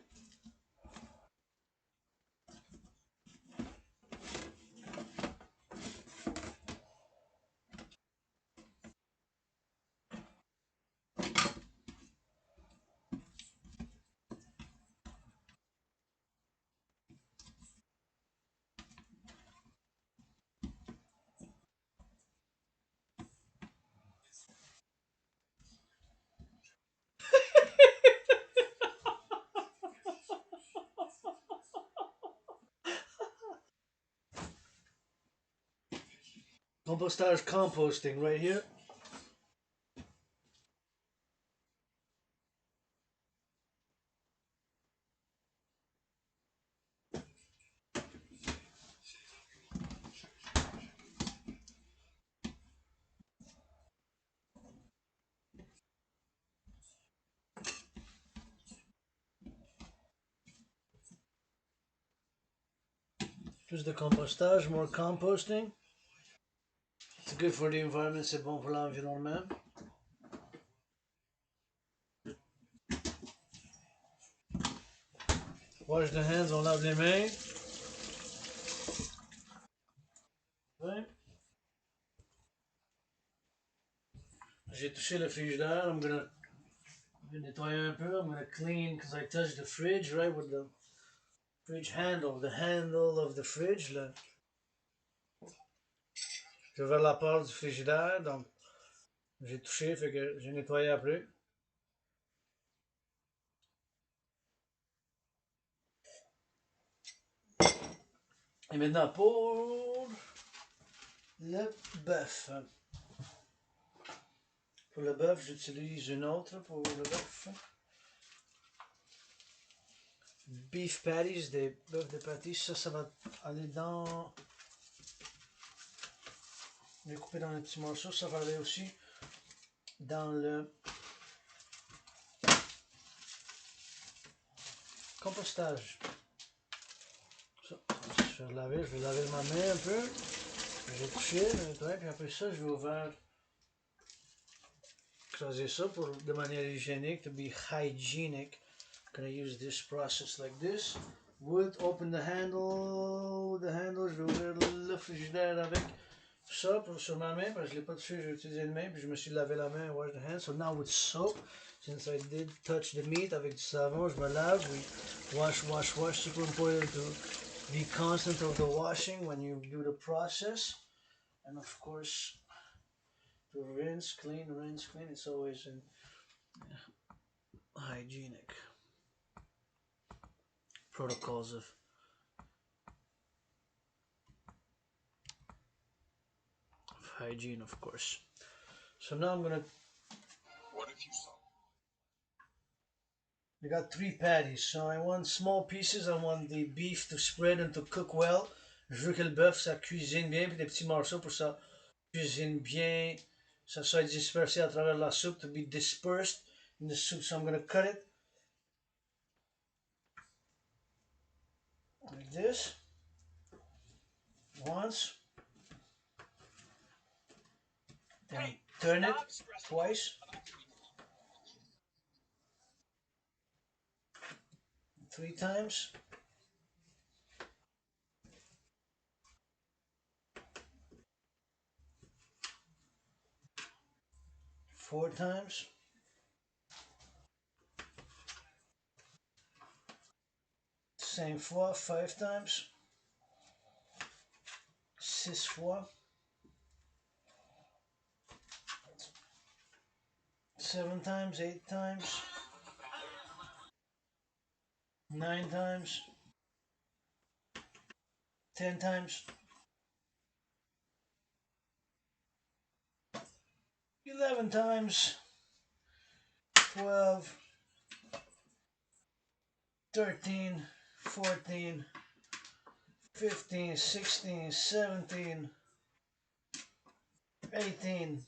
Compostage composting right here. Plus de compostage, more composting. It's good for the environment, c'est bon pour l'environnement. Wash the hands, on lave les mains. Ouais. J'ai touché le frigidaire. I'm gonna nettoyer un peu. I'm gonna clean because I touched the fridge, right, with the fridge handle. The handle of the fridge, là. J'ai ouvert la porte du frigidaire, donc j'ai touché, fait que j'ai nettoyé après. Et maintenant pour le bœuf. Pour le bœuf, j'utilise une autre pour le bœuf. Beef patties, des bœufs de patties, ça va aller dans... Je vais couper dans les petits morceaux, ça va aller aussi dans le compostage. Ça, je vais laver ma main un peu. J'ai touché, puis après ça, je vais ouvrir, creuser ça pour, de manière hygiénique, to be hygienic. I'm gonna use this process like this. Wood, open the handle, je vais ouvrir le frigidaire avec ça sur ma main, parce que je l'ai pas touché, j'ai utilisé une main, puis je me suis lavé la main, wash the hands. So now with soap, since I did touch the meat, avec du savon, je me lave, we wash, super important to be constant of the washing when you do the process. And of course, to rinse, clean, it's always hygienic protocols of hygiene, of course. So now I'm gonna... What if you saw? I got 3 patties, so I want small pieces. I want the beef to spread and to cook well. Je veux que le bœuf, ça cuisine bien, puis des petits morceaux pour ça cuisine bien, ça soit dispersé à travers la soupe, to be dispersed in the soup. So I'm gonna cut it like this once, then turn it twice, 3 times, 4 times, 5 times, 6 fois, 7 times, 8 times, 9 times, 10 times, 11 times, 12, 13, 14, 15, 16, 17, 18,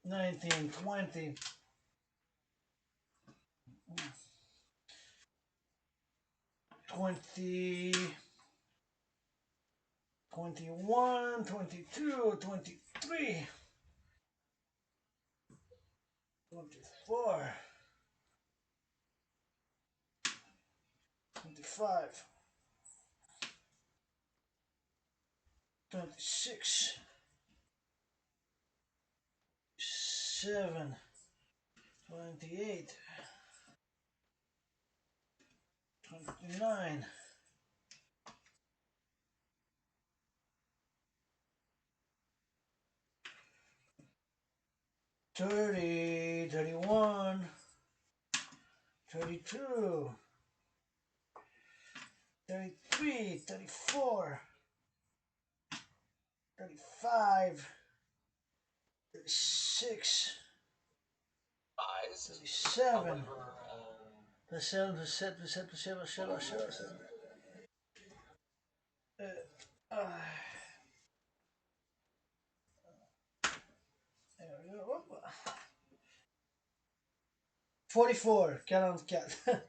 19, 20, 20, 21, 22, 23, 24, 25, 26, 7, 28, 29, 30, 31, 32, 33, 34, 35, 36, 37. Uh, 44, 44.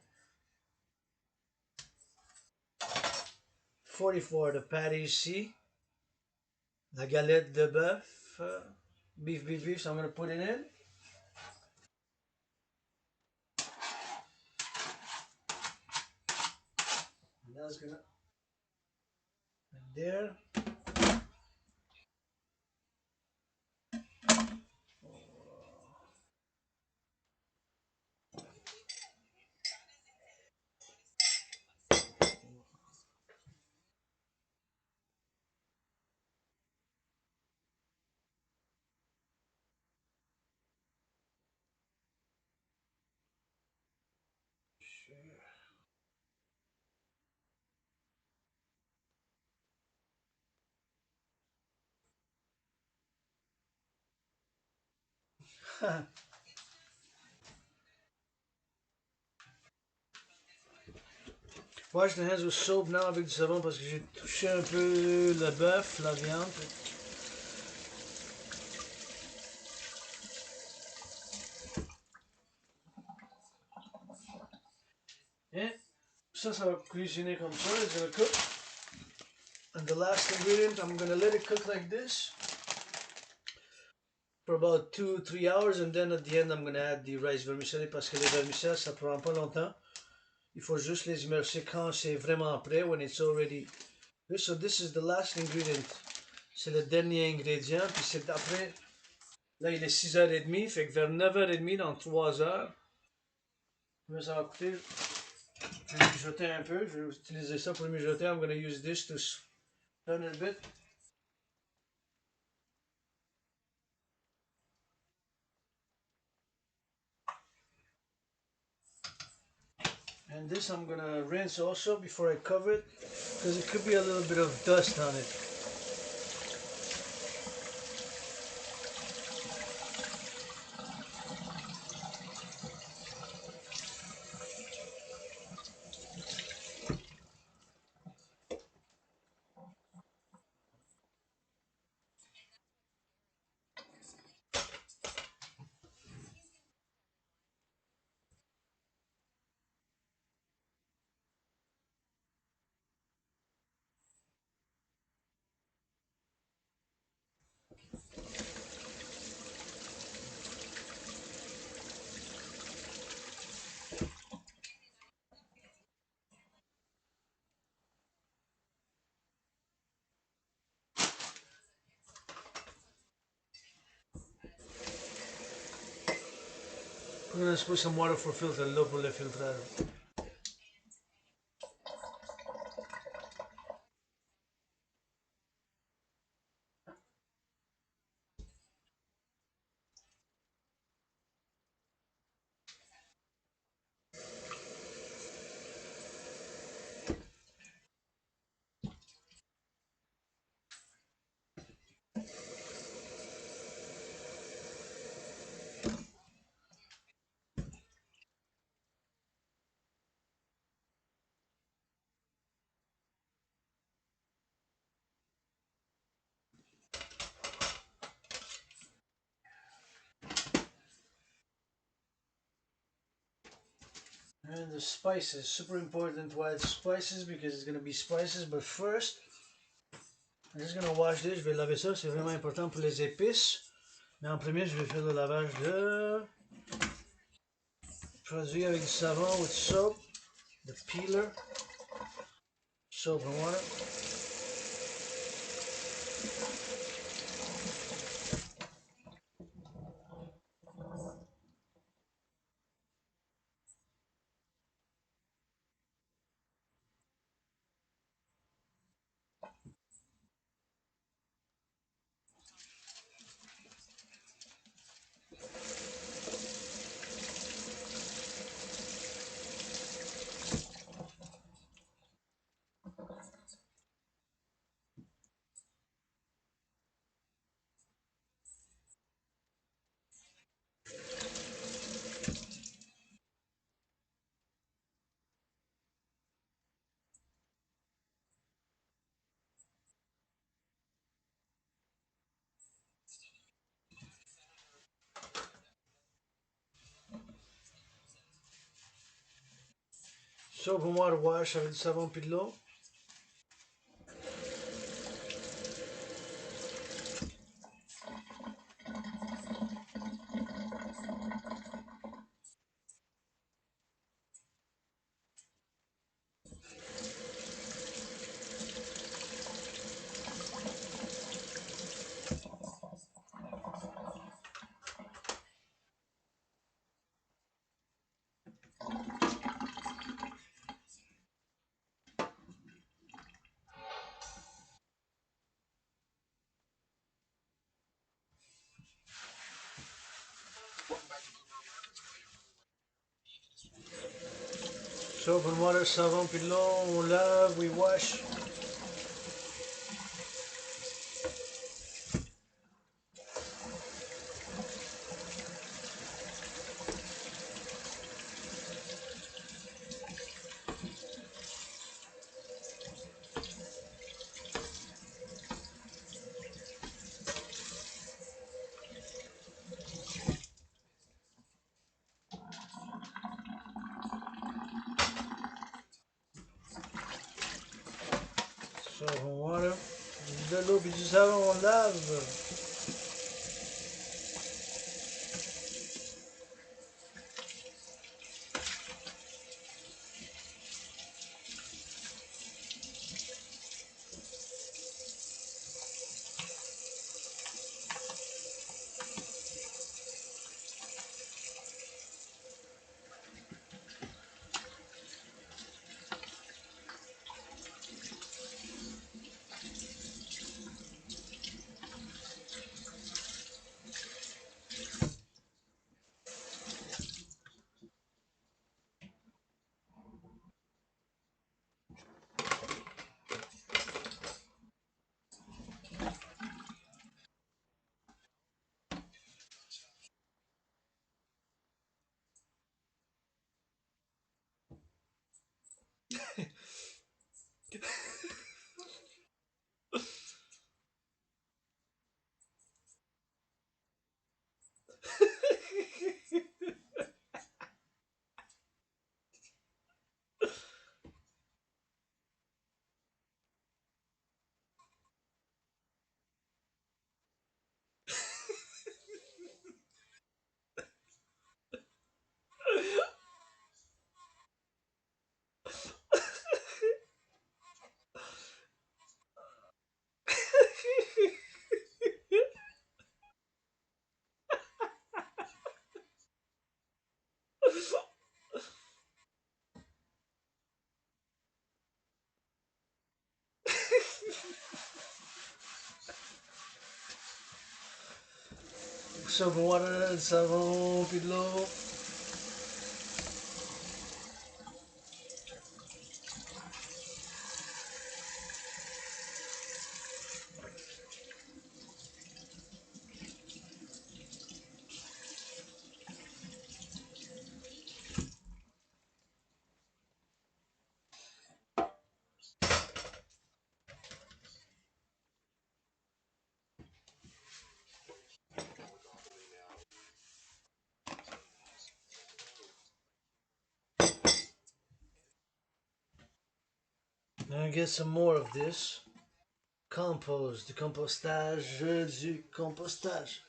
44, the patty ici. La galette de bœuf. Beef, beef, beef. So I'm going to put it in. And that's going to, right there. Moi, je tenais au soap now avec du savon parce que j'ai touché un peu le bœuf, la viande. Et ça va cuisiner comme ça. It's gonna cook. And the last ingredient, I'm gonna let it cook like this for about 2-3 hours, and then at the end I'm gonna add the rice vermicelli parce que les vermicelles ça prend pas longtemps. Il faut juste les immerger quand c'est vraiment prêt, when it's already. So this is the last ingredient. C'est le dernier ingrédient, puis c'est après. Là il est 6h30, fait que vers 9h30 dans 3 heures. Mais ça va coûter. Je vais mijoter un peu, je vais utiliser ça pour mijoter. I'm gonna use this to turn it a bit. And this I'm gonna rinse also before I cover it, because it could be a little bit of dust on it. I'm gonna put some water for filter, low pour le filtrage. And the spices, super important to add spices because it's gonna be spices. But first, I'm just gonna wash this. Je vais laver ça, c'est vraiment important pour les épices. Mais en premier, je vais faire le lavage de produit avec du savon with soap, the peeler, soap and water. Soap and water wash avec du savon puis de l'eau. Soap and water, savon puis de l'eau, on lave, we wash. Soap and water, de l'eau puis du savon, on lave. Soap and water, savon puis de l'eau. Now get some more of this. Compost, du compostage, du compostage.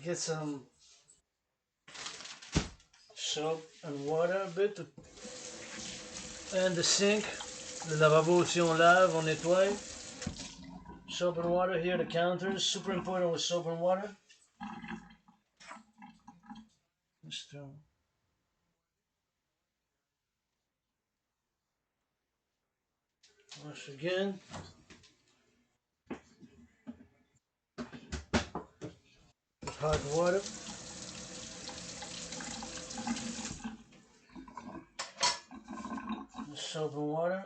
Get some soap and water a bit. And the sink. Le lavabo aussi on lave, on nettoie. Soap and water here, the counters. Super important with soap and water. Just wash again. With hot water. Soap and water.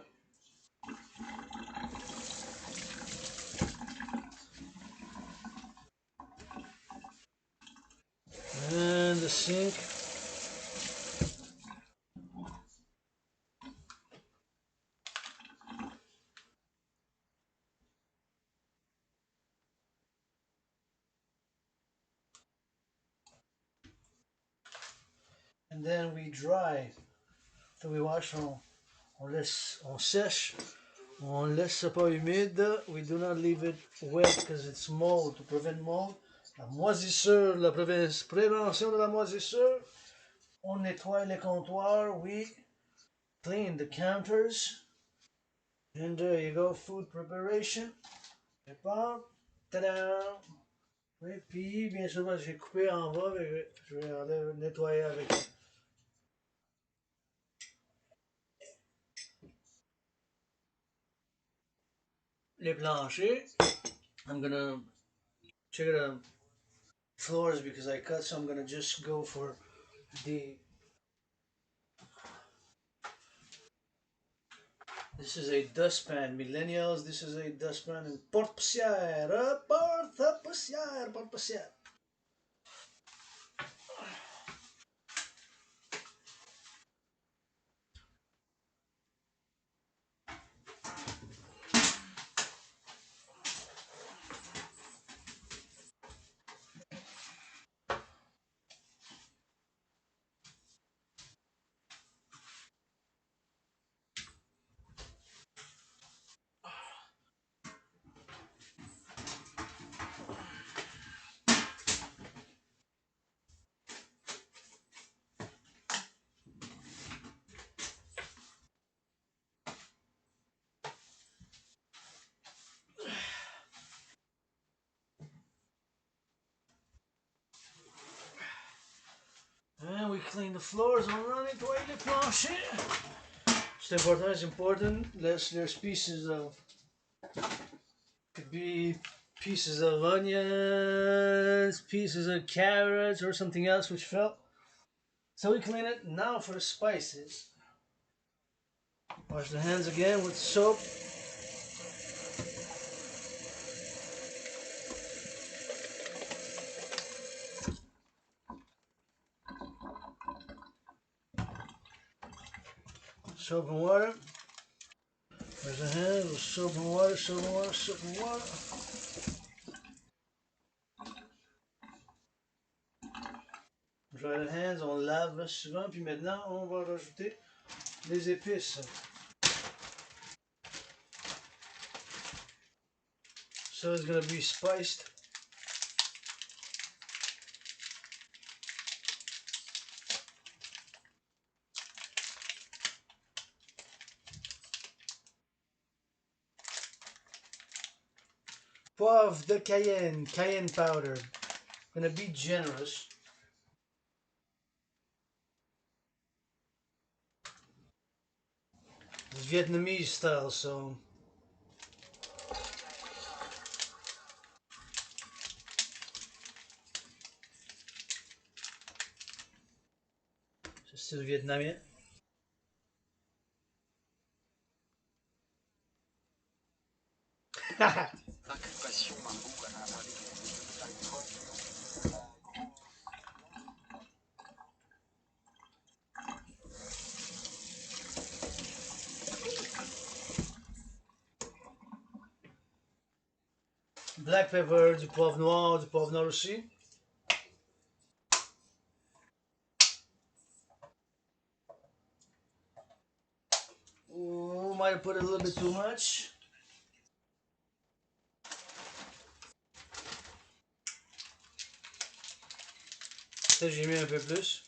And the sink. And then we dry. So we wash on sèche. On laisse ça pas humide. We do not leave it wet because it's mold, to prevent mold. La moisissure, la prévention de la moisissure. On nettoie les comptoirs. We clean the counters. And there you go, food preparation. Ta-da! Oui, puis bien sûr, j'ai coupé en bas, mais je vais nettoyer avec les planchers. I'm gonna check the floors because I cut, so I'm gonna just go for the. This is a dustpan, millennials. This is a dustpan in porte-poussière, porte-poussière, porte-poussière. And we clean the floors, on va nettoyer les planchers. C'est important, it's important. There's pieces of, could be pieces of onions, pieces of carrots, or something else which fell. So we clean it. Now for the spices. Wash the hands again with soap. Soap and water. Wash the hands with soap and water, soap and water, soap and water. Dry the hands, on lave souvent, puis maintenant on va rajouter les épices. So it's gonna be spiced. Poivre de Cayenne, cayenne powder. Gonna be generous. It's Vietnamese style, so c'est style vietnamien. Black pepper, du poivre noir aussi. Ooh, might have put a little bit too much. Peut-être j'ai mis un peu plus.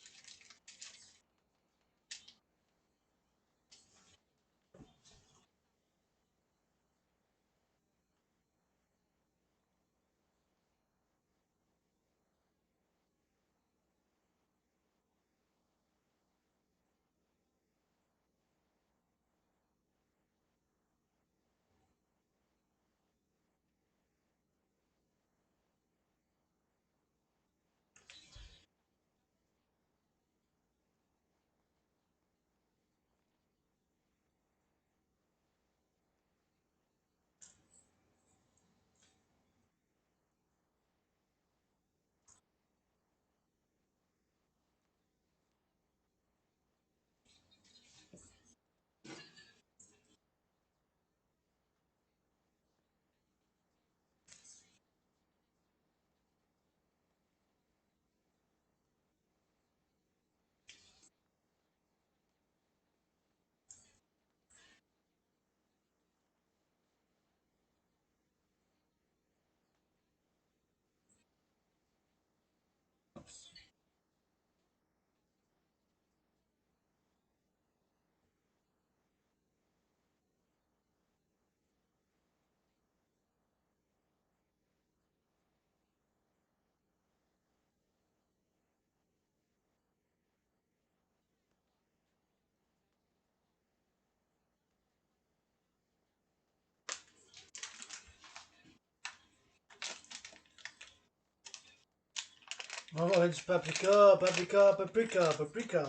On va mettre du paprika, paprika, paprika, paprika.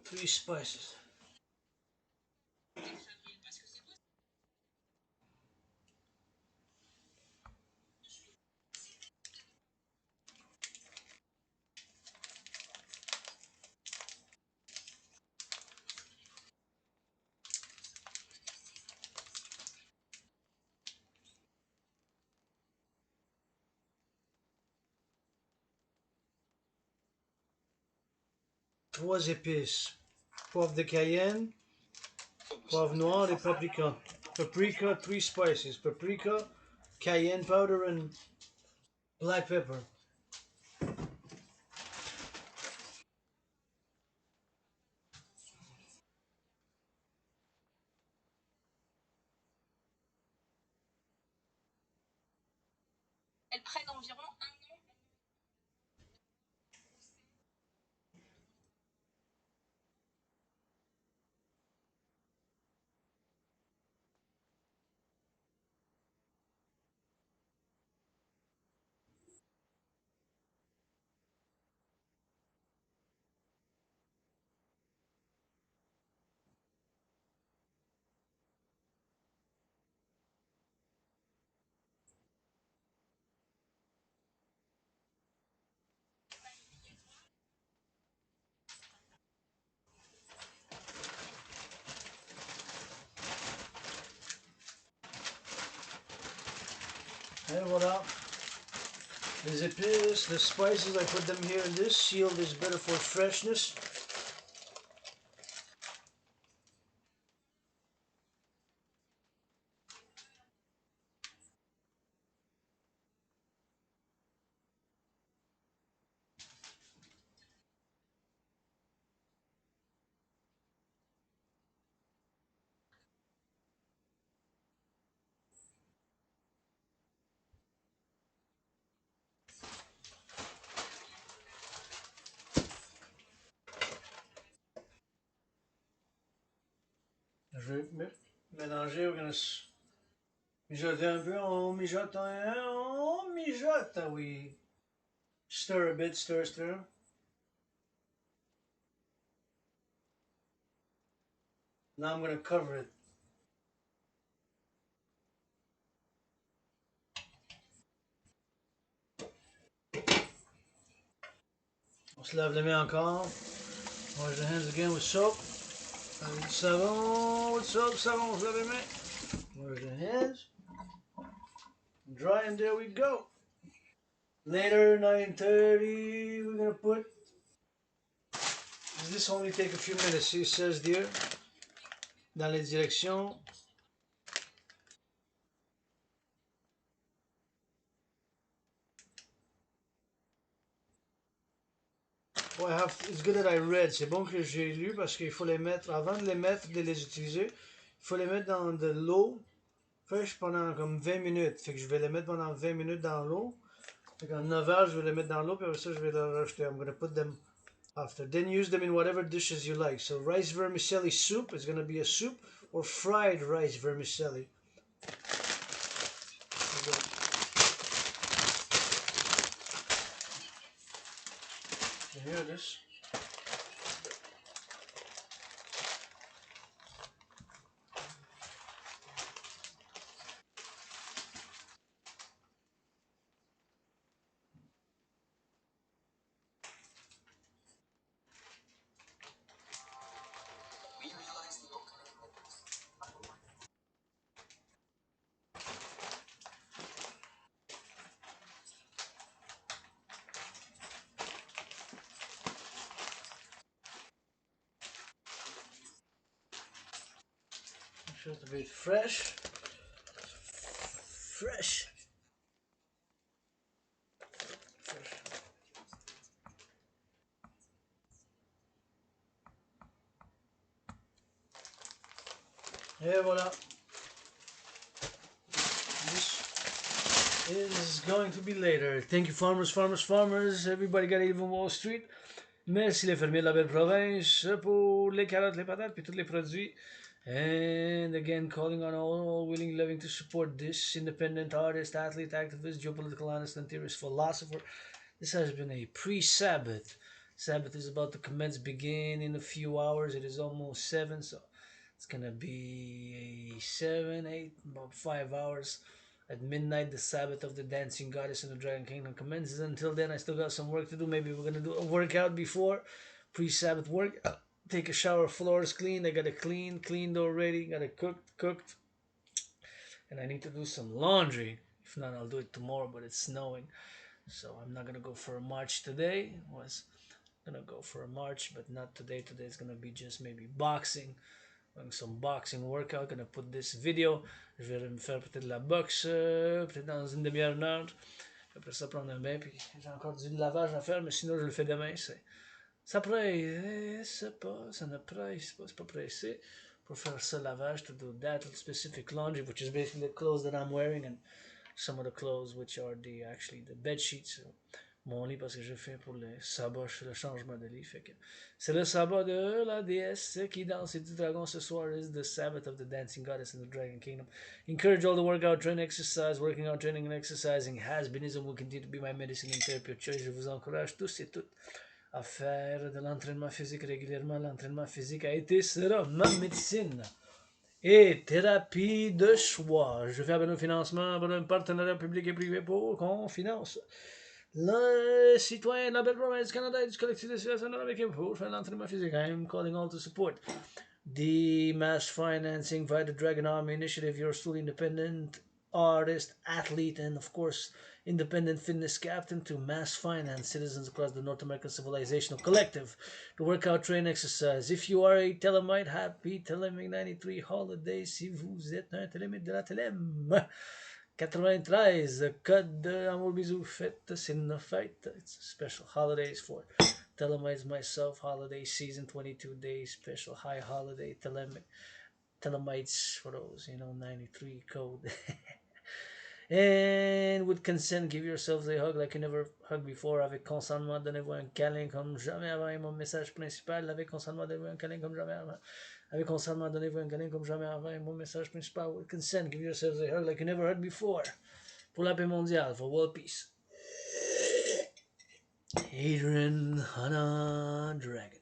3 spices. Trois épices. Poivre de cayenne, poivre noir et paprika. Paprika, 3 spices. Paprika, cayenne powder, and black pepper. Elles prennent environ And voilà. Les épices, the spices, I put them here in this. Sealed is better for freshness. Je vais mélanger, we're gonna mijoter un peu, on mijote, on mijote, oui. Stir a bit, stir, stir. Now I'm gonna cover it. On se lave les mains encore. Wash the hands again with soap. Avec du savon, with soap, savon, on se lave les mains. Wash the hands. Dry, and there we go. Later, 9:30, we're gonna put. This only take a few minutes. It says there, dans les directions. Oh, it's good that I read. C'est bon que j'ai lu parce qu'il faut les mettre, avant de les mettre, de les utiliser, il faut les mettre dans de l'eau fraîche pendant comme 20 minutes. Fait que je vais les mettre pendant 20 minutes dans l'eau. Fait qu'en 9 heures, je vais les mettre dans l'eau, puis après ça, je vais les rajouter. I'm gonna put them after. Then use them in whatever dishes you like. So rice vermicelli soup is gonna be a soup, or fried rice vermicelli. You hear this? Should be fresh. Fresh. Et voilà. This is going to be later. Thank you, farmers, farmers, farmers. Everybody got to eat on Wall Street. Merci les fermiers de la belle province pour les carottes, les patates, puis tous les produits. And again, calling on all willing, loving to support this independent artist, athlete, activist, geopolitical honest, and theorist philosopher. This has been a pre-Sabbath. Sabbath is about to commence, begin in a few hours. It is almost 7, so it's gonna be a 7, 8, about 5 hours. At midnight, the Sabbath of the dancing goddess in the Dragon Kingdom commences. Until then, I still got some work to do. Maybe we're gonna do a workout before pre-Sabbath work. Take a shower, floors cleaned. I got it cleaned already. Got it cooked. And I need to do some laundry. If not, I'll do it tomorrow. But it's snowing, so I'm not gonna go for a march today. Was gonna go for a march, but not today. Today is gonna be just maybe boxing. Doing some boxing workout. Gonna put this video. Je vais me faire peut-être de la boxe, peut-être dans une demi-heure, une heure. Après ça, prendre un bain. Puis j'ai encore du lavage à faire, mais sinon je le fais demain. Ça presse pas, ça ne presse pas, c'est pas pressé. Pour faire ce lavage, to do that with specific laundry, which is basically the clothes that I'm wearing and some of the clothes which are the bed sheets. Mon lit parce que je fais pour le sabbat, le changement de lit. Fait que c'est le sabbat de la déesse qui danse et du dragon ce soir is the Sabbath of the dancing goddess in the Dragon Kingdom. Encourage all the workout, train, exercise, working out, training and exercising has been and will continue to be my medicine and therapy of choice. Je vous encourage tous et toutes à faire de l'entraînement physique régulièrement. L'entraînement physique a été, sera ma médecine et thérapie de choix. Je fais appel au financement pour un partenariat public et privé pour qu'on finance le citoyen de la belle province du Canada et du collectif de situation américain pour faire l'entraînement physique. I am calling all to support the mass financing via the Dragon Army Initiative, your still independent artist, athlete, and of course, independent fitness captain to mass finance citizens across the North American Civilizational Collective to work out, train, exercise. If you are a Telemite, happy Telemite 93 holiday. Si vous êtes un Telemite de la Telem. 93, code de Amour, bisous, fête, c'est une fête. It's special holidays for Telemites, myself, holiday season, 22 days, special high holiday, Telemites for those, 93 code. And with consent, give yourselves a hug like you never hugged before. Avec consentement, donnez-vous un câlin comme jamais avant. Et mon message principal, avec consentement, donnez-vous un câlin comme jamais avant. Avec consentement, donnez-vous un câlin comme jamais avant. Et mon message principal, with consent, give yourselves a hug like you never hugged before. Pour la paix mondiale, for world peace. Adrian, Hannah, Dragon.